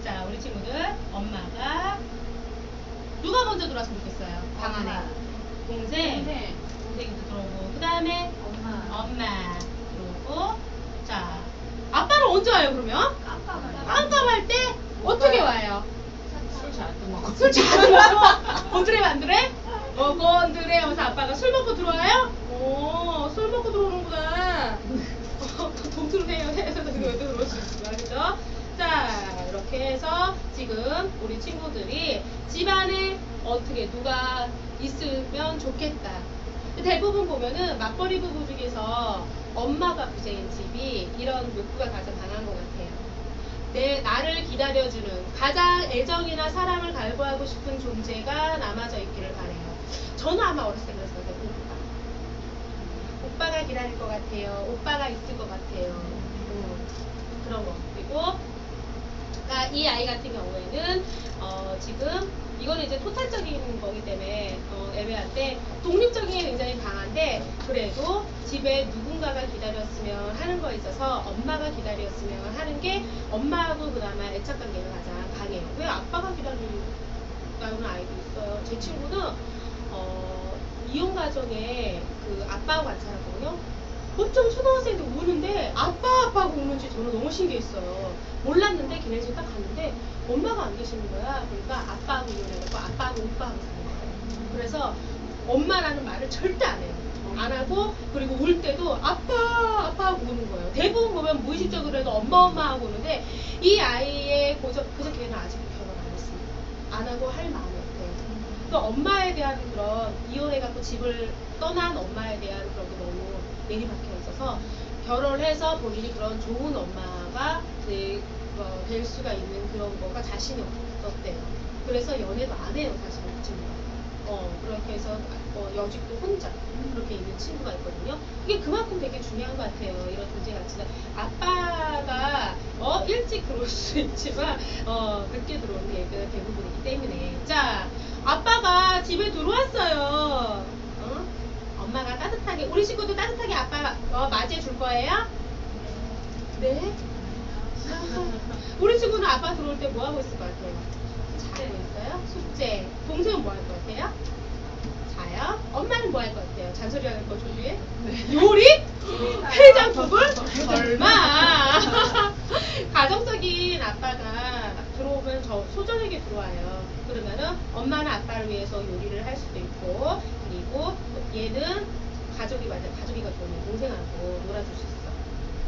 자 우리 친구들 엄마가 누가 먼저 들어왔으면 좋겠어요? 방 안에 동생도 들어오고 그 다음에 엄마 들어오고 자 아빠는 언제 와요 그러면? 깜깜할 때 어떻게 와요? 술 잘 먹고 건드레 안 드래? 건드레 하면서 아빠가 술 먹고 들어와요? 술 먹고 들어오는구나. 동수를 해서 들어올 수 있구나. 그죠? 자, 이렇게 해서 지금 우리 친구들이 집안에 어떻게 누가 있으면 좋겠다. 대부분 보면은 맞벌이 부부 중에서 엄마가 부재인 집이 이런 욕구가 가장 강한 것 같아요. 나를 기다려주는 가장 애정이나 사랑을 갈구하고 싶은 존재가 남아져 있기를 바래요. 저는 아마 어렸을 때 그랬을 때 오빠가 기다릴 것 같아요. 오빠가 있을 것 같아요. 그런 거. 그리고 이 아이 같은 경우에는 지금 이거는 이제 토탈적인 거기 때문에 애매한데 독립적인 게 굉장히 강한데 그래도 집에 누군가가 기다렸으면 하는 거에 있어서 엄마가 기다렸으면 하는 게 엄마하고 그나마 애착 관계가 가장 강해요. 왜 아빠가 기다리는 아이도 있어요. 제 친구는 이혼 가정에 그 아빠하고 같이 살았거든요. 어쩜 초등학생인데 우는데 아빠하고 우는지 저는 너무 신기했어요. 몰랐는데 걔네 집 딱 갔는데 엄마가 안 계시는 거야. 그러니까 아빠하고 이혼해갖고 아빠하고 오빠하고 사는 거예요. 그래서 엄마라는 말을 절대 안 해요. 안 하고 그리고 울 때도 아빠하고 우는 거예요. 대부분 보면 무의식적으로 해도 엄마 하고 우는데 이 아이의 그래서 걔는 아직 결혼 안 했습니다. 안 하고 할 마음이 없대요. 또 엄마에 대한 그런 이혼해갖고 집을 떠난 엄마에 대한 그런 게 너무 내리 박혀 있어서 결혼을 해서 본인이 그런 좋은 엄마가 될 수가 있는 그런 거가 자신이 없었대요. 그래서 연애도 안 해요, 사실 그 친구가. 그렇게 해서 여직도 혼자 그렇게 있는 친구가 있거든요. 이게 그만큼 되게 중요한 것 같아요. 이런 존재 가치가 아빠가 일찍 들어올 수 있지만 늦게 들어오는 게 대부분이기 때문에 자 아빠가 집에 들어왔어요. 엄마가 따뜻하게 우리 친구도 따뜻하게 아빠 맞이해 줄 거예요? 네? 우리 친구는 아빠 들어올 때 뭐 하고 있을 것 같아요? 자고 있어요? 숙제. 동생은 뭐 할 것 같아요? 자요? 엄마는 뭐 할 것 같아요? 잔소리 하는 거 조주에? 네. 요리? 해장국을? 설마. 가정적인 아빠가 들어오면 소정에게 들어와요. 그러면은 엄마는 아빠를 위해서 요리를 할 수도 있고 그리고 얘는 가족이가 좋으면 동생하고 놀아줄 수 있어.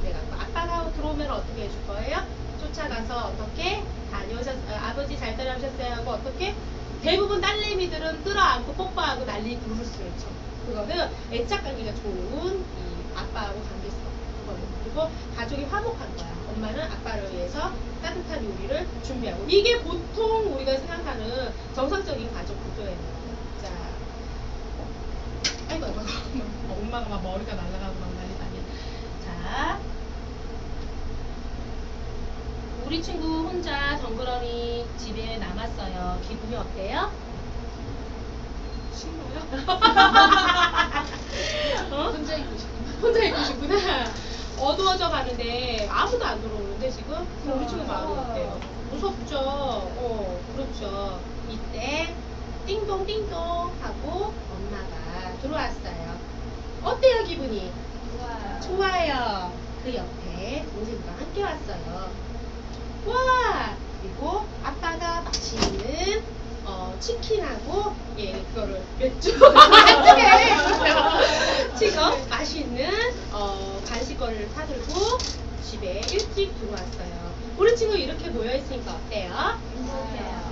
내가 아빠가 들어오면 어떻게 해줄 거예요? 쫓아가서 어떻게 아버지 잘 다녀오셨어요 하고 어떻게 대부분 딸내미들은 끌어안고 뽀뽀하고 난리 부를 수 있죠. 그거는 애착 관계가 좋은 이 아빠하고 관계성 그거는. 그리고 가족이 화목한 거야. 엄마는 아빠를 위해서 따뜻한 요리를 준비하고 이게 보통 우리가 생각하는 정상적인 가족 구조예요. 자, 아이고 엄마가 막 머리가 날아가고 막 난리 나네. 자. 우리 친구 혼자 덩그러니 집에 남았어요. 기분이 어때요? 싫어요? 혼자 있고 싶구나. 혼자 있고 싶구나. 어두워져 가는데 아무도 안 들어오는데 지금? 그럼 우리 친구 마음이 어때요? 무섭죠? 그렇죠. 이때 띵동띵동 하고 엄마가 들어왔어요. 어때요 기분이? 좋아요. 좋아요. 그 옆에 집에 동생과 함께 왔어요. 와! 그리고 아빠가 맛있는 치킨하고 그거를 맥주 지금 맛있는 간식거리를 사들고 집에 일찍 들어왔어요. 우리 친구 이렇게 모여있으니까 어때요?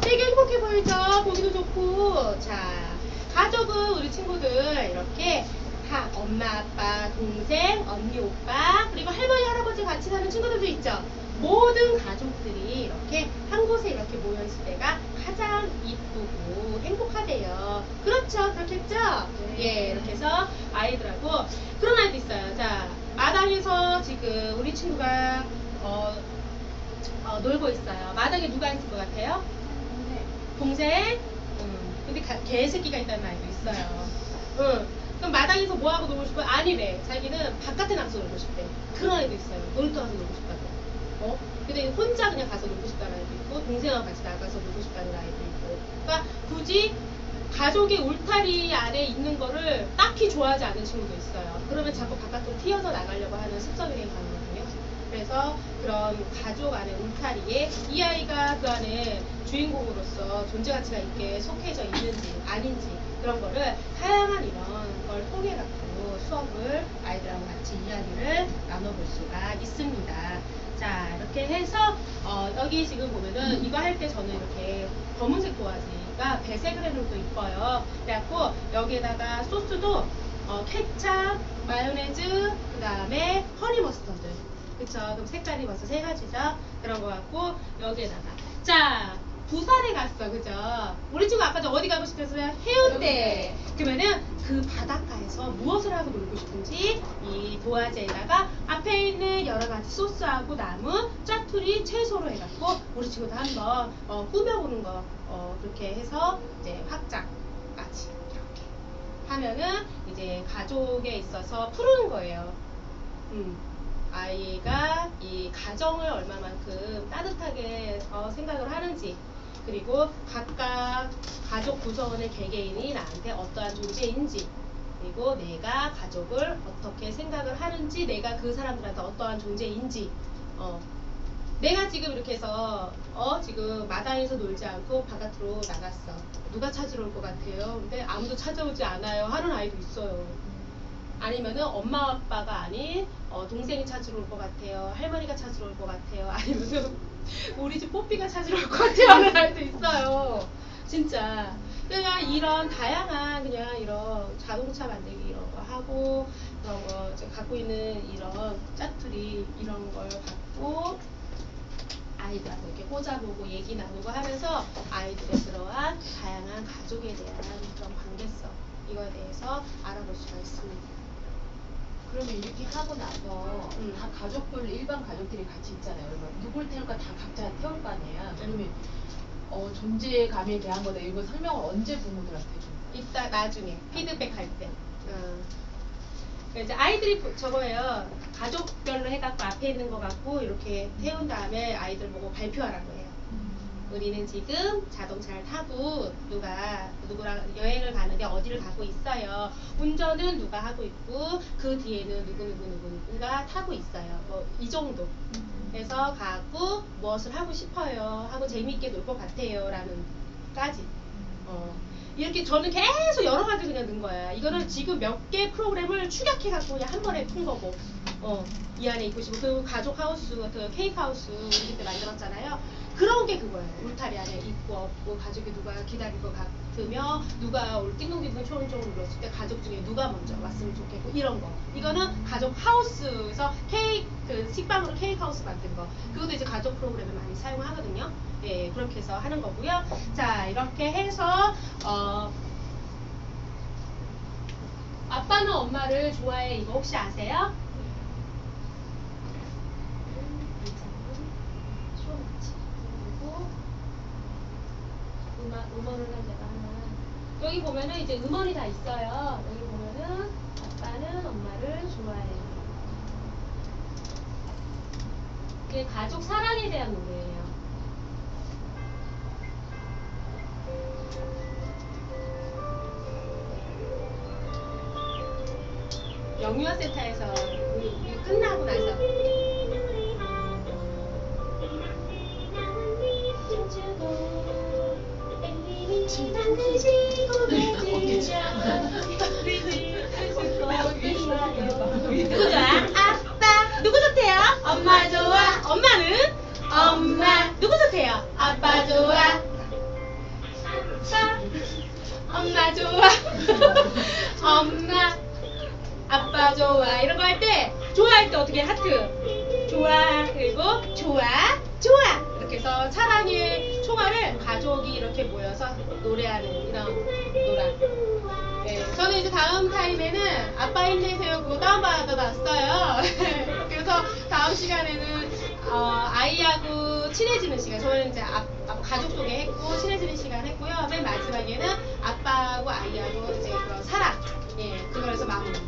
되게 행복해 보이죠? 보기도 좋고. 자, 가족은 우리 친구들 이렇게 다 엄마, 아빠, 동생, 언니, 오빠, 그리고 할머니, 할아버지 같이 사는 친구들도 있죠. 모든 가족들이 이렇게 한 곳에 이렇게 모여있을 때가 가장 이쁘고 행복하대요. 그렇죠? 그렇겠죠? 예, 이렇게 해서 아이들하고 그런 아이도 있어요. 자, 마당에서 지금 우리 친구가 놀고 있어요. 마당에 누가 있을 것 같아요? 동생? 근데 개새끼가 있다는 아이도 있어요. 그럼 마당에서 뭐하고 놀고 싶어요? 아니래. 자기는 바깥에 나가서 놀고 싶대. 그런 아이도 있어요. 놀이터 가서 놀고 싶다고. 근데 혼자 그냥 가서 놀고 싶다는 아이도 있고, 동생하고 같이 나가서 놀고 싶다는 아이도 있고. 그러니까 굳이 가족의 울타리 아래 있는 거를 딱히 좋아하지 않는 친구도 있어요. 그러면 자꾸 바깥으로 튀어서 나가려고 하는 습성이 가능하거든요. 그래서 그런 가족 안에 울타리에 이 아이가 그 안에 주인공으로서 존재 가치가 있게 속해져 있는지 아닌지 그런 거를 다양한 이런 걸 통해 갖고 수업을 아이들하고 같이 이야기를 나눠볼 수가 있습니다. 자, 이렇게 해서 여기 지금 보면은 이거 할 때 저는 이렇게 검은색 도화지가 배색을 해놓고 이뻐요. 그래갖고 여기에다가 소스도 케찹, 마요네즈, 그 다음에 허니 머스터드. 그쵸? 그럼 색깔이 벌써 세 가지죠? 그런 거 같고 여기에다가 자, 부산에 갔어. 그죠? 우리 친구 아까 저 어디 가고 싶었어요? 해운대. 그러면은 그 바닷가에서 무엇을 하고 놀고 싶은지 이 도화지에다가 앞에 있는 여러 가지 소스하고 나무, 짜투리, 채소로 해갖고 우리 친구도 한번 꾸며보는 거 그렇게 해서 이제 확장까지 이렇게 하면은 이제 가족에 있어서 푸르는 거예요. 아이가 이 가정을 얼마만큼 따뜻하게 생각을 하는지, 그리고 각각 가족 구성원의 개개인이 나한테 어떠한 존재인지, 그리고 내가 가족을 어떻게 생각을 하는지, 내가 그 사람들한테 어떠한 존재인지, 내가 지금 이렇게 해서 지금 마당에서 놀지 않고 바깥으로 나갔어. 누가 찾으러 올 것 같아요? 근데 아무도 찾아오지 않아요 하는 아이도 있어요. 아니면은 엄마 아빠가 아닌 동생이 찾으러 올 것 같아요. 할머니가 찾으러 올 것 같아요. 아니면은 우리 집 뽀삐가 찾으러 올 것 같아요 하는 아이도 있어요. 진짜. 그냥 이런 다양한 그냥 이런 자동차 만들기 이런 거 하고 그런 거 갖고 있는 이런 짜투리 이런 걸 갖고 아이들하고 이렇게 꽂아보고 얘기 나누고 하면서 아이들의 그러한 다양한 가족에 대한 그런 관계성 이거에 대해서 알아볼 수가 있습니다. 그러면 이렇게 하고 나서 다 가족들 일반 가족들이 같이 있잖아요. 그러면 누굴 태울까 다 각자 태울 거 아니에요. 그러면 존재감에 대한 거다 이거 설명을 언제 부모들한테 좀? 이따 나중에 피드백 할 때. 이제 아이들이 저거예요. 가족별로 해갖고 앞에 있는 거 갖고 이렇게 태운 다음에 아이들 보고 발표하라고 해요. 우리는 지금 자동차를 타고 누구랑 여행을 가는데 어디를 가고 있어요. 운전은 누가 하고 있고 그 뒤에는 누구가 타고 있어요. 뭐 이 정도. 그래서 가고 무엇을 하고 싶어요. 하고 재미있게 놀 것 같아요. 라는 까지. 이렇게 저는 계속 여러 가지 그냥 넣은 거야. 이거는 지금 몇 개 프로그램을 축약해갖고 그냥 한 번에 푼 거고. 이 안에 있고 싶고 그 가족 하우스, 그 케이크 하우스 우리 그때 만들었잖아요. 그런 게 그거예요. 울타리 안에 있고 없고 가족이 누가 기다릴 것 같으며 누가 올 띵동띵동 초롱초롱 눌렀을 때 가족 중에 누가 먼저 왔으면 좋겠고 이런 거. 이거는 가족 하우스에서 그 식빵으로 케이크 하우스 만든 거. 그것도 이제 가족 프로그램에 많이 사용하거든요. 예, 그렇게 해서 하는 거고요. 자, 이렇게 해서 아빠는 엄마를 좋아해. 이거 혹시 아세요? 음원을 제가 하나. 여기 보면은 이제 음원이 다 있어요. 여기 보면은 아빠는 엄마를 좋아해요. 이게 가족 사랑에 대한 노래예요. 영유아센터에서 끝나고 나서 누구 좋아? 아빠. 누구 좋대요? 엄마 좋아. 엄마는? 엄마. 누구 좋대요? 아빠 좋아. 아빠. 엄마 좋아. 엄마. 아빠 좋아. 이런 거 할 때, 좋아할 때 어떻게 해? 하트. 좋아. 그리고 좋아. 좋아. 이렇게 해서 사랑의 총알을 가족이 이렇게 모여서 노래하는 이런 노래. 네, 저는 이제 다음 타임에는 아빠 힘내세요 그거 다운받아 놨어요. 그래서 다음 시간에는 아이하고 친해지는 시간. 저는 이제 가족 소개했고 친해지는 시간 했고요. 맨 마지막에는 아빠하고 아이하고 이제 그런 사랑. 예, 그거에서 마무리.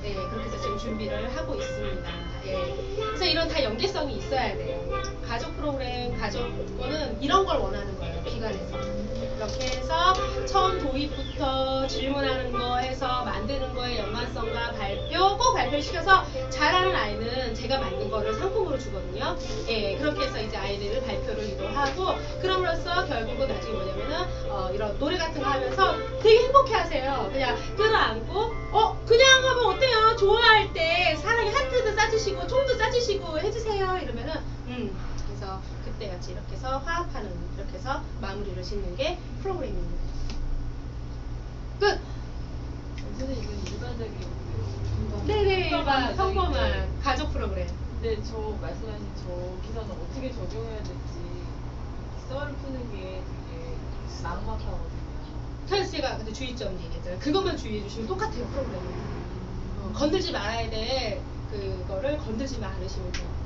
네, 그렇게 해서 지금 준비를 하고 있습니다. 예. 그래서 이런 다 연계성이 있어야 돼요. 가족 프로그램, 가족 거는 이런 걸 원하는 거예요. 기관에서. 이렇게 해서 처음 도입부터 질문하는 거 해서 만드는 거에 연관성과 발표 꼭 발표시켜서 잘하는 아이는 제가 만든 거를 상품으로 주거든요. 예, 그렇게 해서 이제 아이들을 발표를 유도하고 그럼으로써 결국은 나중에 뭐냐면은 이런 노래 같은 거 하면서 되게 행복해 하세요. 그냥 끌어안고 그냥 하면 어때요? 좋아할 때 사랑의 하트도 싸주시고 총도 싸주시고 해주세요. 이러면은 그래서 그때 같이 이렇게 해서 화합하는 이렇게 해서 마무리를 짓는 게 프로그램입니다. 끝! 선생님 이건 일반적인 네네, 일반 평범한 가족 프로그램. 근데 저 말씀하신 저 기사는 어떻게 적용해야 될지 썰을 푸는 게 되게 막막하거든요. 그래서 제가 근데 주의점 얘기했잖아요. 그것만 주의해 주시면 똑같아요, 프로그램은. 건들지 말아야 될 그거를 건들지 않으시면 돼요.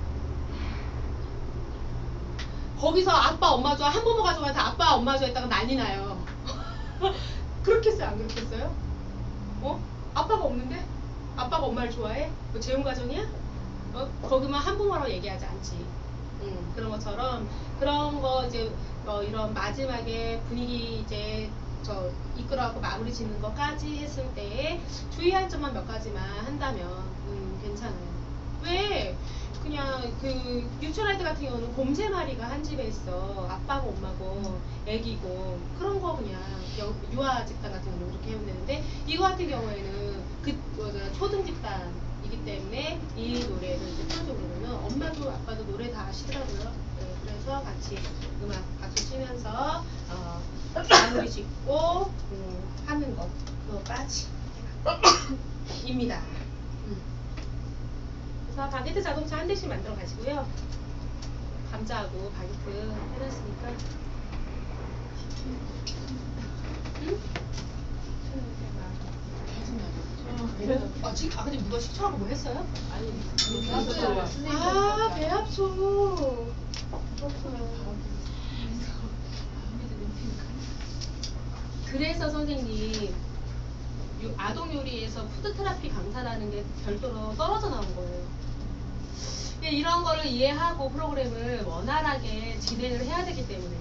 거기서 아빠 엄마 좋아 한부모 가족한테 아빠 엄마 좋아 했다가 난리 나요. 그렇겠어요 안 그렇겠어요? 아빠가 없는데? 아빠가 엄마를 좋아해? 뭐 재혼 가정이야? 거기만 한부모라고 얘기하지 않지. 그런 것처럼 그런 거 이제 이런 마지막에 분위기 이제 이끌어갖고 마무리 짓는 것까지 했을 때 주의할 점만 몇 가지만 한다면 괜찮아요. 왜? 그냥 그 유치원할 때 같은 경우는 곰3 마리가 한 집에 있어. 아빠고 엄마고 애기고 그런 거 그냥 유아 집단 같은 경우는 그렇게 하면 되는데 이거 같은 경우에는 초등 집단이기 때문에 이 노래는 이제 표적으로는 엄마도 아빠도 노래 다 하시더라고요. 네, 그래서 같이 음악 박수 치면서 마무리 짓고 하는 것 그거까지 입니다. 그래서 바게트 자동차 한 대씩 만들어 가시고요. 감자하고 바게트 해놨으니까. 응? 근데 누가 식초하고 뭐 했어요? 아니 배합초. 그렇구나. 그래서 선생님 아동 요리에서 푸드 테라피 강사라는 게 별도로 떨어져 나온 거예요. 이런 거를 이해하고 프로그램을 원활하게 진행을 해야 되기 때문에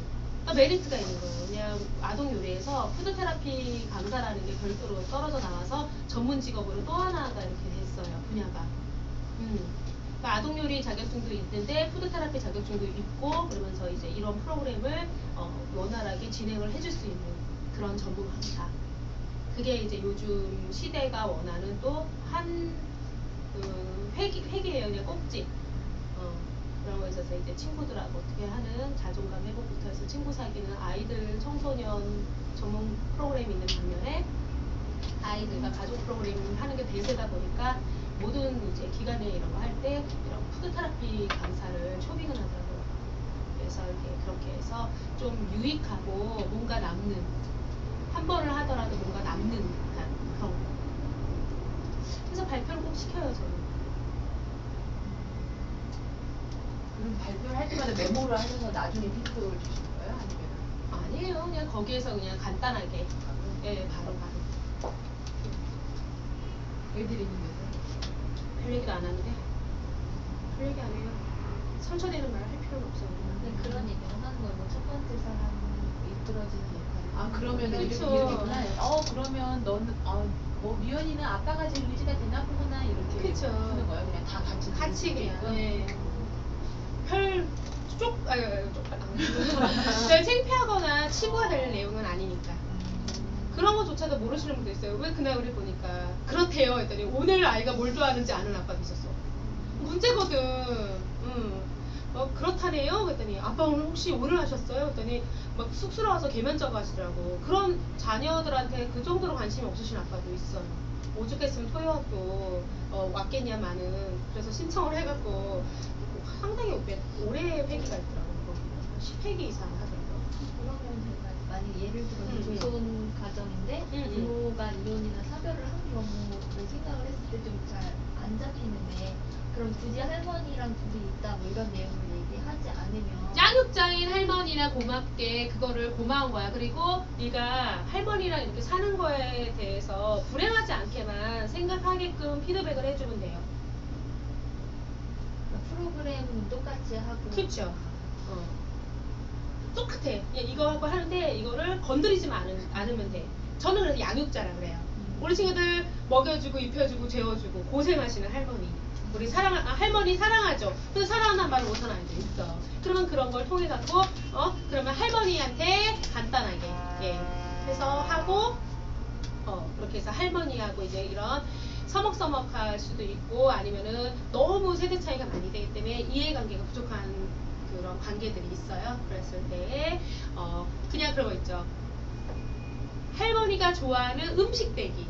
메리트가 있는 거예요. 그냥 아동 요리에서 푸드 테라피 강사라는 게 별도로 떨어져 나와서 전문 직업으로 또 하나가 이렇게 됐어요. 분야가. 그러니까 아동 요리 자격증도 있는데 푸드 테라피 자격증도 있고 그러면서 이제 이런 프로그램을 원활하게 진행을 해줄 수 있는 그런 전문 강사. 그게 이제 요즘 시대가 원하는 또 한 회계예요. 그냥 꼭지. 그런 거 있어서 이제 친구들하고 어떻게 하는 자존감 회복부터 해서 친구 사귀는 아이들 청소년 전문 프로그램이 있는 반면에 아이들과 가족 프로그램 하는 게 대세다 보니까 모든 이제 기관에 이런 거 할 때 이런 푸드 테라피 강사를 초빙을 하더라고요. 그래서 이렇게 그렇게 해서 좀 유익하고 뭔가 남는 한 번을 하더라도 뭔가 남는 듯한 그런 거. 그래서 발표를 꼭 시켜요 저는. 그럼 발표를 할 때마다 메모를 하셔서 나중에 피드백을 주시는 거예요? 아니면? 아니에요. 그냥 거기에서 그냥 간단하게. 예, 바로. 애들이 있는데도? 별 얘기도 안 하는데. 별 얘기 안 해요. 상처되는 말 할 필요는 없어요. 그런 얘기를 하는 거예요. 첫 번째 사람이 이끌어지는 역할. 그러면 그렇죠. 이렇게 그러면 너는 뭐 미연이는 아빠가 제일 의지가 되나 보구나 이렇게 그쵸. 하는 거예요. 그냥 다 같이 같이 그냥. 들을 수 있게끔? 예. 별 쪽, 쪽팔. 네, 창피하거나 치부가 될 내용은 아니니까. 그런 것조차도 모르시는 분도 있어요. 왜 그날 우리 보니까 그렇대요 했더니 오늘 아이가 뭘 좋아하는지 아는 아빠도 있었어. 문제거든. 그렇다네요. 그랬더니 아빠 오늘 혹시 오늘 하셨어요? 그랬더니 막 쑥스러워서 개면자고 하시더라고. 그런 자녀들한테 그 정도로 관심이 없으신 아빠도 있어요. 오죽했으면 토요학교 왔겠냐마는. 그래서 신청을 해갖고 상당히 오래 회기가 있더라고. 10회기 이상 하더라고. 그러면 제가 만약 예를 들어 조선 가정인데 부모가 이혼이나 사별을 한 경우를 생각을 했을 때 좀 잘 안 잡히는데, 그럼 굳이 할머니랑 둘이 있다 뭐 이런 내용을 얘기하지 않으면 양육자인 할머니나 고맙게 그거를 고마운 거야. 그리고 네가 할머니랑 이렇게 사는 거에 대해서 불행하지 않게만 생각하게끔 피드백을 해주면 돼요. 프로그램은 똑같이 하고. 그렇죠. 똑같아. 그냥 이거 하고 하는데 이거를 건드리지만 않으면 돼. 저는 그래서 양육자라 그래요. 우리 친구들 먹여주고 입혀주고 재워주고 고생하시는 할머니. 우리 할머니 사랑하죠. 근데 사랑한다는 말을 못하는 아이들 있어. 그러면 그런 걸 통해 갖고 그러면 할머니한테 간단하게 해서 하고 그렇게 해서 할머니하고 이제 이런 서먹서먹할 수도 있고, 아니면은 너무 세대 차이가 많이 되기 때문에 이해관계가 부족한 그런 관계들이 있어요. 그랬을 때 그냥 그런 거 있죠. 할머니가 좋아하는 음식 대기.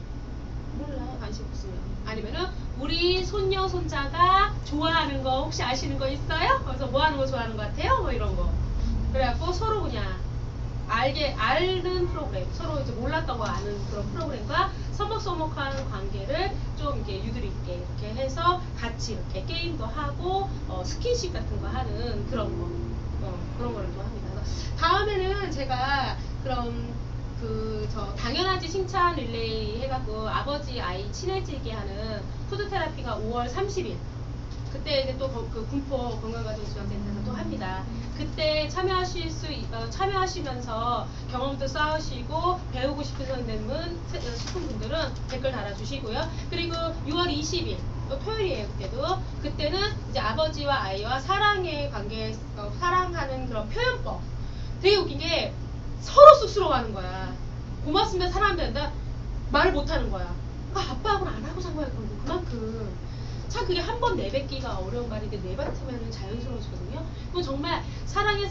몰라, 관심 없으면. 아니면은 우리 손녀 손자가 좋아하는 거 혹시 아시는 거 있어요? 그래서 뭐 하는 거 좋아하는 거 같아요? 뭐 이런 거. 그래갖고 서로 그냥 아는 프로그램, 서로 이제 몰랐던 거 아는 그런 프로그램과 서먹서먹한 관계를 좀 이렇게 유두리 있게 이렇게 해서 같이 이렇게 게임도 하고 스킨십 같은 거 하는 그런 거. 그런 거를 또 합니다. 그래서 다음에는 제가 그럼 당연하지 칭찬 릴레이 해갖고 아버지 아이 친해지게 하는 푸드 테라피가 5월 30일. 그때 이제 또 그 군포 건강가정지원센터에서 또 합니다. 그때 참여하시면서 경험도 쌓으시고 배우고 싶은 분들은 댓글 달아주시고요. 그리고 6월 20일 또 토요일이에요. 그때는 이제 아버지와 아이와 사랑의 관계, 사랑하는 그런 표현법. 되게 웃긴 게 서로 쑥스러워하는 거야. 고맙으면 사랑한다. 말을 못하는 거야. 아빠하고는 안 하고 산 거야. 그만큼. 참 그게 한 번 내뱉기가 어려운 말인데 내뱉으면 자연스러워지거든요. 그럼 정말 사랑해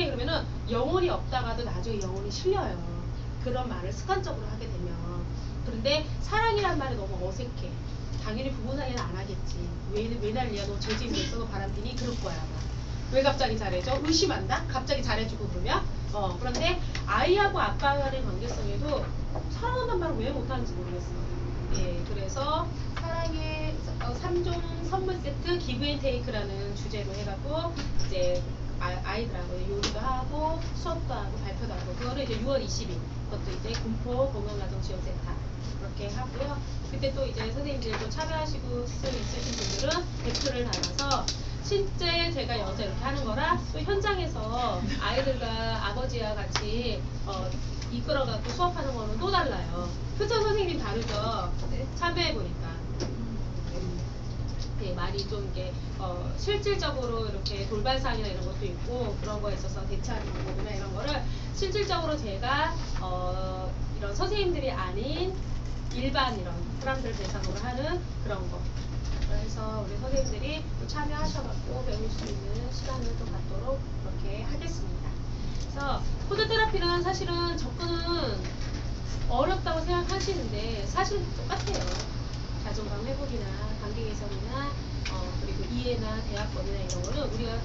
그러면은 영혼이 없다가도 나중에 영혼이 실려요. 그런 말을 습관적으로 하게 되면. 그런데 사랑이란 말이 너무 어색해. 당연히 부부 사이에는 안 하겠지. 왜 난리야? 너 죄짓고 있어? 너 바람피니? 그럴 거야 아마. 왜 갑자기 잘해줘? 의심한다? 갑자기 잘해주고 그러면? 그런데 아이하고 아빠와의 관계성에도 사랑한다는 말을 왜 못하는지 모르겠어. 그래서 사랑의 3종 선물 세트 기브앤테이크라는 주제로 해갖고 이제 아이들하고 요리도 하고 수업도 하고 발표도 하고, 그거를 이제 6월 20일 그것도 이제 군포 건강가정지원센터 그렇게 하고요. 그때 또 이제 선생님들도 참여하시고 있으신 분들은 댓글을 달아서, 실제 제가 여기서 이렇게 하는 거라 또 현장에서 아이들과 아버지와 같이 이끌어갖고 수업하는 거는 또 달라요. 표창 선생님 다르죠? 참여해보니까. 말이 좀 이렇게 실질적으로 이렇게 돌발상이나 이런 것도 있고, 그런 거에 있어서 대처하는 방법이나 이런 거를 실질적으로 제가 이런 선생님들이 아닌 일반 이런 사람들 대상으로 하는 그런 거. 그래서 우리 선생님들이 또 참여하셔갖고 배울 수 있는 시간을 또 갖도록 그렇게 하겠습니다. 그래서 푸드 테라피는 사실은 접근은 어렵다고 생각하시는데 사실은 똑같아요. 자존감 회복이나 관계 개선이나 그리고 이해나 대화법이나 이런 거는 우리가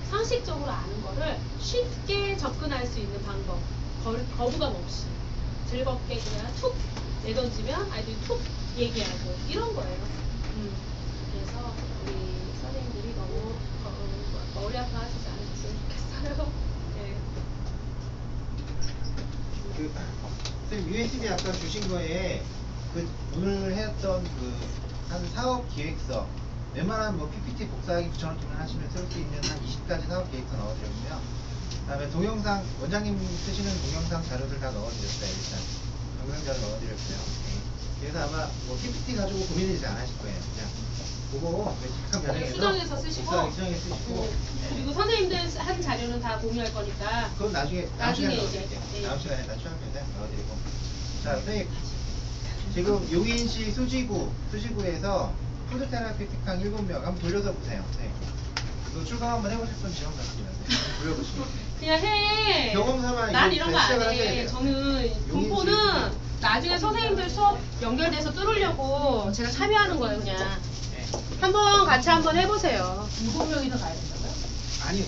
상식적으로 아는 거를 쉽게 접근할 수 있는 방법, 거부감 없이 즐겁게 그냥 툭 내던지면 아이들이 툭 얘기하고 이런 거예요. 그래서 우리 선생님들이 너무 머리 아파하시지 않으셨으면 좋겠어요. 네. 선생님 USB 아까 주신 거에 오늘 했던 한 사업 기획서, 웬만한 PPT 복사하기 귀찮으면 하시면 쓸 수 있는 한 20가지 사업 기획서 넣어드렸고요. 그다음에 동영상, 원장님 쓰시는 동영상 자료들 다 넣어드렸어요. 일단 동영상 자료 넣어드렸고요. 그래서 아마 PPT 가지고 고민을 잘 안 하실 거예요. 그냥 그거 획득한 변형해서 수정해서 쓰시고, 수정해서 쓰시고. 그리고 선생님들 한 자료는 다 공유할 거니까. 그건 나중에 나중에 시간에 이제, 넣어드릴게요. 예. 다음 시간에 다 추가해서 넣어드리고. 자, 선생님 지금 용인시 수지구에서 푸드테라피틱한 7명 한번 돌려서 보세요. 네. 이거 출강 한번 해보실 분 지원 받습니다. 네. 돌려보시면. 그냥 해. 경험사만 난 이제 이런 거 안 시작을 하셔야 해. 돼요. 저는 공포는 나중에 선생님들 수업 연결돼서 뚫으려고 제가 참여하는 거예요, 그냥. 네. 한번 같이 한번 해보세요. 7명이서 가야 된다고요? 아니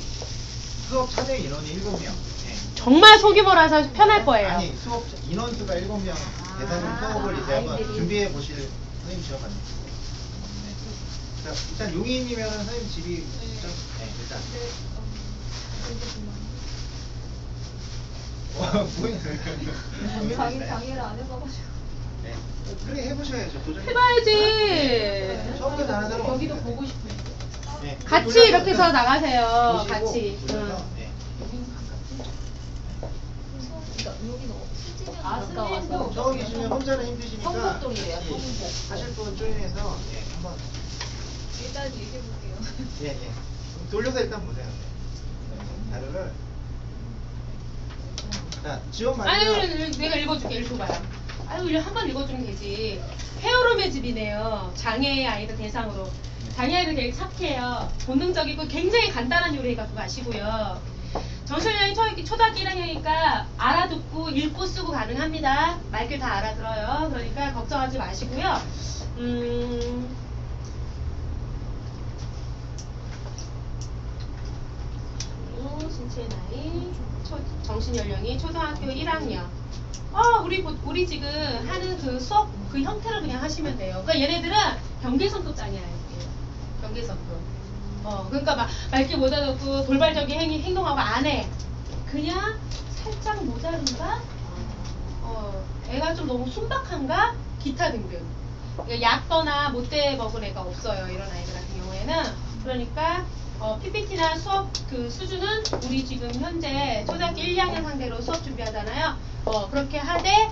수업 참여 인원이 7명. 네. 정말 소규모라서 편할 거예요. 아니 수업 인원수가 7명 대상으로 수업을 이제 한번 아이들이. 준비해 보실 선생님 지원 받는. 네. 자, 일단 용인이면 선생님 집이 네, 일단. 장애를 안 해봐가지고. 네. 그래 해보셔야죠. 도전. 해봐야지. 처음부터 잘하는 사람 여기도 없어요. 보고 싶은데. 네. 같이 돌려서 이렇게 해서 나가세요. 보시고 같이. 돌려서, 응. 네. 그러니까 여기는 수지면 아, 가까워서. 선생님도 처음 계시면 혼자는 힘드시니까 성북동이래요, 같이 성북. 하실 분 조인해서 네, 한번 일단 얘기해볼게요. 예, 예. 돌려서 일단 보세요. 네. 자료를 자, 지원 아유, 받으면 내가 읽어줄게. 읽어봐요. 아유, 이거 한번 읽어주면 되지. 헤어룸의 집이네요. 장애 아이들 대상으로. 장애 아이들 되게 착해요. 본능적이고 굉장히 간단한 요리 갖고 가시고요. 정신연령이 초등학교 1학년이니까 알아듣고 읽고 쓰고 가능합니다. 말귀 다 알아들어요. 그러니까 걱정하지 마시고요. 신체 나이, 정신연령이 초등학교 1학년. 우리 지금 하는 그 수업 그 형태를 그냥 하시면 돼요. 그러니까 얘네들은 경계선급 장애예요. 경계선급. 그러니까 막 말귀 못 알아듣고 돌발적인 행동하고 안 해. 그냥 살짝 모자른가? 애가 좀 너무 순박한가? 기타 등등. 그러니까 얕거나 못돼 먹은 애가 없어요. 이런 아이들 같은 경우에는. 그러니까 PPT나 수업 그 수준은 우리 지금 현재 초등학교 1, 2학년 상대로 수업 준비하잖아요. 그렇게 하되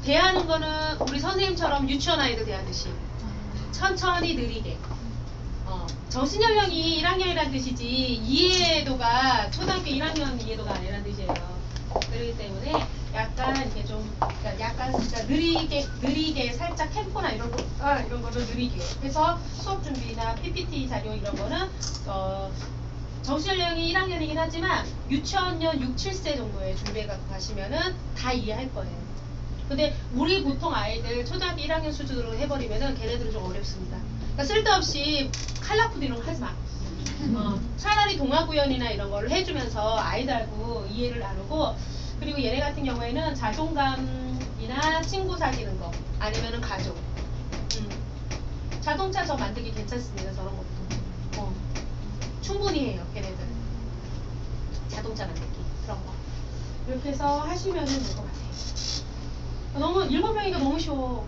대하는 거는 우리 선생님처럼 유치원 아이들 대하듯이 천천히 느리게. 정신연령이 1학년이라는 뜻이지 이해도가 초등학교 1학년 이해도가 아니라는 뜻이에요. 그렇기 때문에 약간 이렇게 좀 약간 진짜 느리게 살짝 템포나 이런 거를 느리게 해서 수업 준비나 PPT 자료 이런 거는 정신연령이 1학년이긴 하지만 유치원년 6, 7세 정도에 준비해 갖고 가시면은 다 이해할 거예요. 근데 우리 보통 아이들 초등학교 1학년 수준으로 해버리면은 걔네들은 좀 어렵습니다. 그러니까 쓸데없이 칼라푸드 이런 거 하지 마. 차라리 동화구연이나 이런 거를 해주면서 아이들하고 이해를 나누고, 그리고 얘네 같은 경우에는 자존감이나 친구 사귀는 거 아니면은 가족, 자동차 저 만들기 괜찮습니다. 저런 것도 충분히 해요. 걔네들 자동차 만들기 그런 거 이렇게 해서 하시면은 될 것 같아요. 너무 7명이니까 너무 쉬워.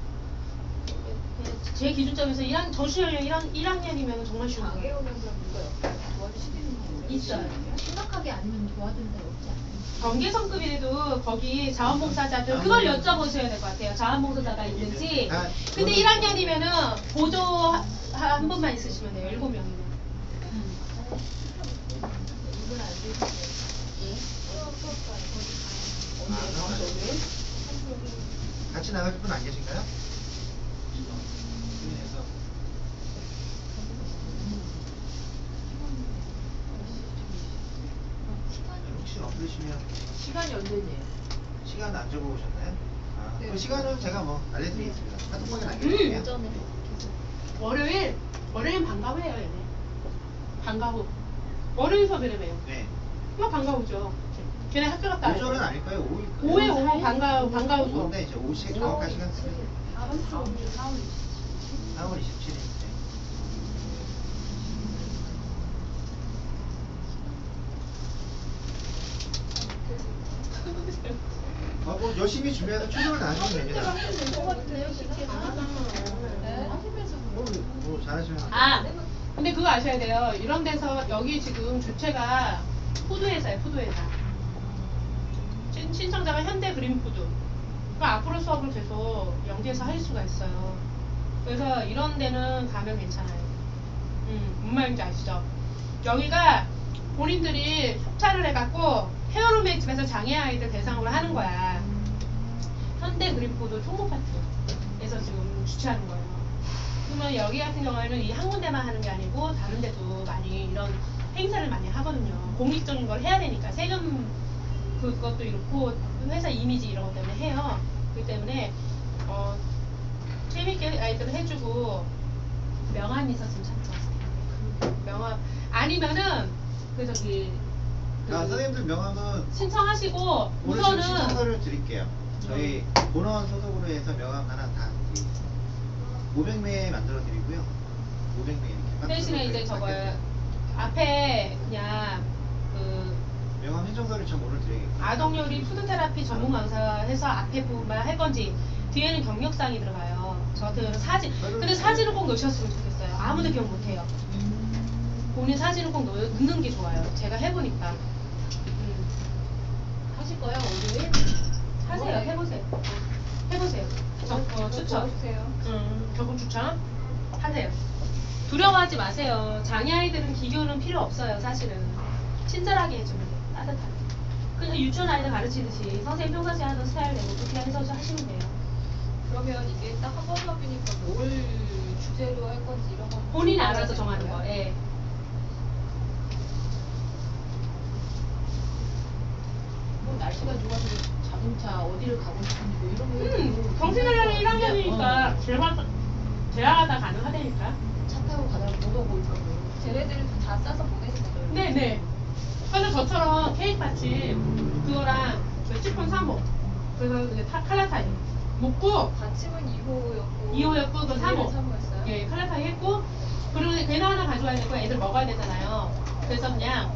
제 기준점에서 정신연령 1학년이면 정말 쉬운 장애 거예요. 오면 그럼 누가 옆에 도와주시는 분 있어요. 심각하게 아니면 도와주는 사람 없지 않아요? 경계성급이라도 거기 자원봉사자들 그걸 여쭤보셔야 될 것 같아요. 자원봉사자가 있는지. 아, 근데 저는- 1학년이면은 보조 한 분만 있으시면 돼요. 7명이면. 이분 안 되시죠? 같이 나가실 분 안 계신가요? 그래서 혹시 없으시면 시간이 언제니? 시간 안 적어오셨나요? 네. 그 시간은 제가 뭐 알려드리겠습니다. 카톡방에 남겨드릴게요. 오전에 월요일 방과 후예요, 얘네. 방과 후. 월요일 수업이라며요. 네. 이거 방과 후죠. 걔네 학교 갔다 와요. 오전은 아닐 거예요. 오후에 오후 방과 후 수업. 오후인데 이제 오후 시간 정확한 시간 쓰면 4월 27일. 뭐 열심히 준비해서 최선을 다하시면 됩니다. 뭐 잘하시면. 근데 그거 아셔야 돼요. 이런 데서 여기 지금 주체가 푸드회사예요, 푸드회사. 신청자가 현대 그린푸드. 그러니까 앞으로 수업을 계속 연계해서 할 수가 있어요. 그래서 이런 데는 가면 괜찮아요. 뭔 말인지 아시죠? 여기가 본인들이 협찬을 해갖고 헤어룸의 집에서 장애 아이들 대상으로 하는 거야. 현대 그리코도 총무 파트에서 지금 주최하는 거예요. 그러면 여기 같은 경우에는 이 한 군데만 하는 게 아니고 다른 데도 많이 이런 행사를 많이 하거든요. 공익적인 걸 해야 되니까 세금 그것도 이렇고 회사 이미지 이런 것 때문에 해요. 그렇기 때문에 재밌게 아이들 해주고 명함 있었으면 참 좋았을 텐데. 명함 아니면은 선생님들 명함은 신청하시고 오늘 지금 우선은 신청서를 드릴게요. 저희 본원 소속으로 해서 명함 하나 다 드리겠습니다. 500매 만들어 드리고요. 500매 이렇게 대신에 이제 저거요 앞에 그냥 그 명함 신청서를 좀 오늘 드리겠습니다. 아동요리 푸드테라피 전문 강사 해서 앞에 부분만 할 건지 뒤에는 경력사항이 들어가요. 저 같은 경우는 사진. 근데 사진을 꼭 넣으셨으면 좋겠어요. 아무도 기억 못해요. 본인 사진을 꼭 넣는 게 좋아요. 제가 해보니까. 하실 거예요, 오늘? 하세요. 해보세요. 해보세요. 추천. 적극 추천. 하세요. 두려워하지 마세요. 장애아이들은 기교는 필요 없어요. 사실은. 친절하게 해주면 돼요. 따뜻하게. 그냥 유치원 아이들 가르치듯이 선생님 평상시에 하던 스타일대로 그렇게 해서 하시면 돼요. 그러면 이게 딱 한 번 수업이니까 뭘 주제로 할 건지 이런 거 본인이 알아서 정하는 거. 예. 뭐 날씨가 좋아서 자동차 어디를 가고 싶은지 뭐 이런 거. 정신을량이 1학년이니까 대화가 가능하다니까. 차 타고 가다가 못 오고 있고. 쟤네들은 다 싸서 보내는 거죠. 네네. 그래서 저처럼 케이크 받침 그거랑 치폰 3호 그래서 이제 칼라타이 먹고 받침은 2호였고 2호였고 그 3호 3호였어요? 예 칼라타이 했고 그리고 걔는 하나 가져가야 되고 애들 먹어야 되잖아요. 그래서 그냥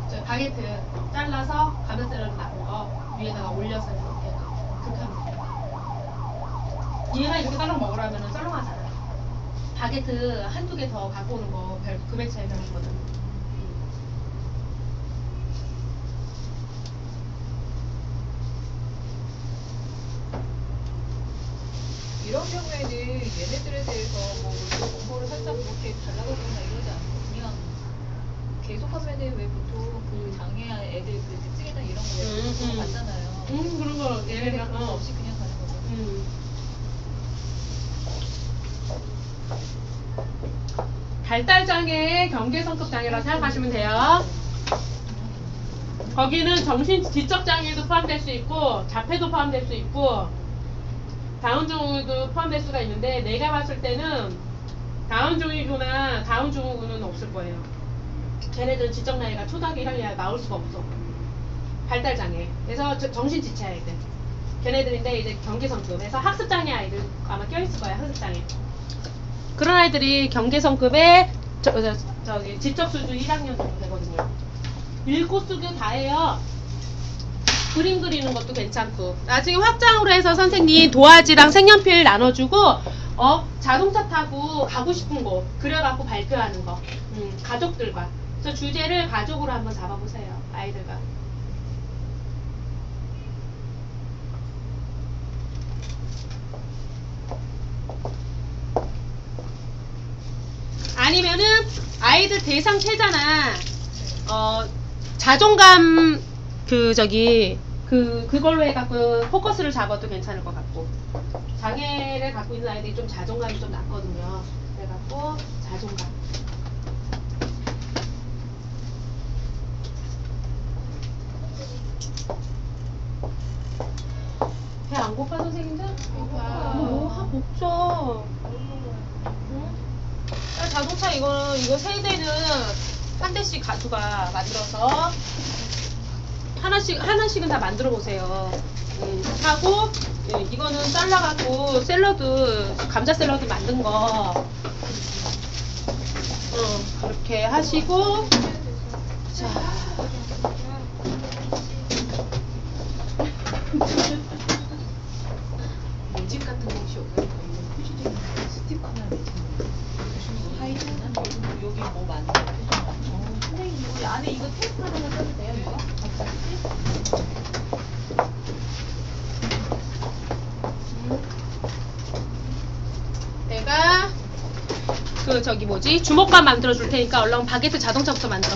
저 바게트 잘라서 감자 샐러드 나온 거 위에다가 올려서 이렇게 하면 돼요. 얘가 이렇게 썰렁 먹으라면 썰렁하잖아요. 바게트 한두 개 더 갖고 오는 거 별 금액 차이가 나거든. 이런 경우에는 얘네들에 대해서 뭐 정보를 살짝 그렇게 달라고거나 이러지 않고 그냥 계속하면은 왜 보통 그 장애 애들 그 특징이나 이런 거 봤잖아요. 그런 거 얘네들 그런 거 없이 그냥 가는 거죠. 발달장애 경계성급 장애라고 생각하시면 돼요. 거기는 정신 지적장애도 포함될 수 있고 자폐도 포함될 수 있고 다운증후도 포함될 수가 있는데 내가 봤을 때는 다운증후나 다운증후군은 없을 거예요. 걔네들은 지적 나이가 초등학교 1학년이라 나올 수가 없어. 발달장애. 그래서 정신지체 아이들. 걔네들인데 이제 경계성급에서 학습장애 아이들 아마 껴있을 거예요. 학습장애. 그런 아이들이 경계성급에 저기 지적수준 1학년 정도 되거든요. 읽고 쓰기 다 해요. 그림 그리는 것도 괜찮고. 나중에 확장으로 해서 선생님 도화지랑 색연필 나눠주고 자동차 타고 가고 싶은 곳 그려갖고 발표하는 거. 가족들과. 그래서 주제를 가족으로 한번 잡아보세요. 아이들과. 아니면은 아이들 대상 채잖아. 자존감 그걸로 해갖고 포커스를 잡아도 괜찮을 것 같고. 장애를 갖고 있는 아이들이 좀 자존감이 좀 낮거든요. 그래갖고 자존감. 배 안 고파 선생님들? 한 먹죠. 자동차 이거 세대는 한 대씩 가수가 만들어서 하나씩은 다 만들어 보세요. 하고 이거는 잘라갖고 샐러드 감자 샐러드 만든 거 그렇게 하시고 자. 매직 같은 거 혹시 없어요? 표시적인 스티커나 매직 하이드나 여기 뭐 만들어 선생님 여기 안에 이거 테이프 하나만 써도 돼요? 이거? 내가 주먹밥 만들어 줄 테니까 얼른 바게트 자동차부터 만들어.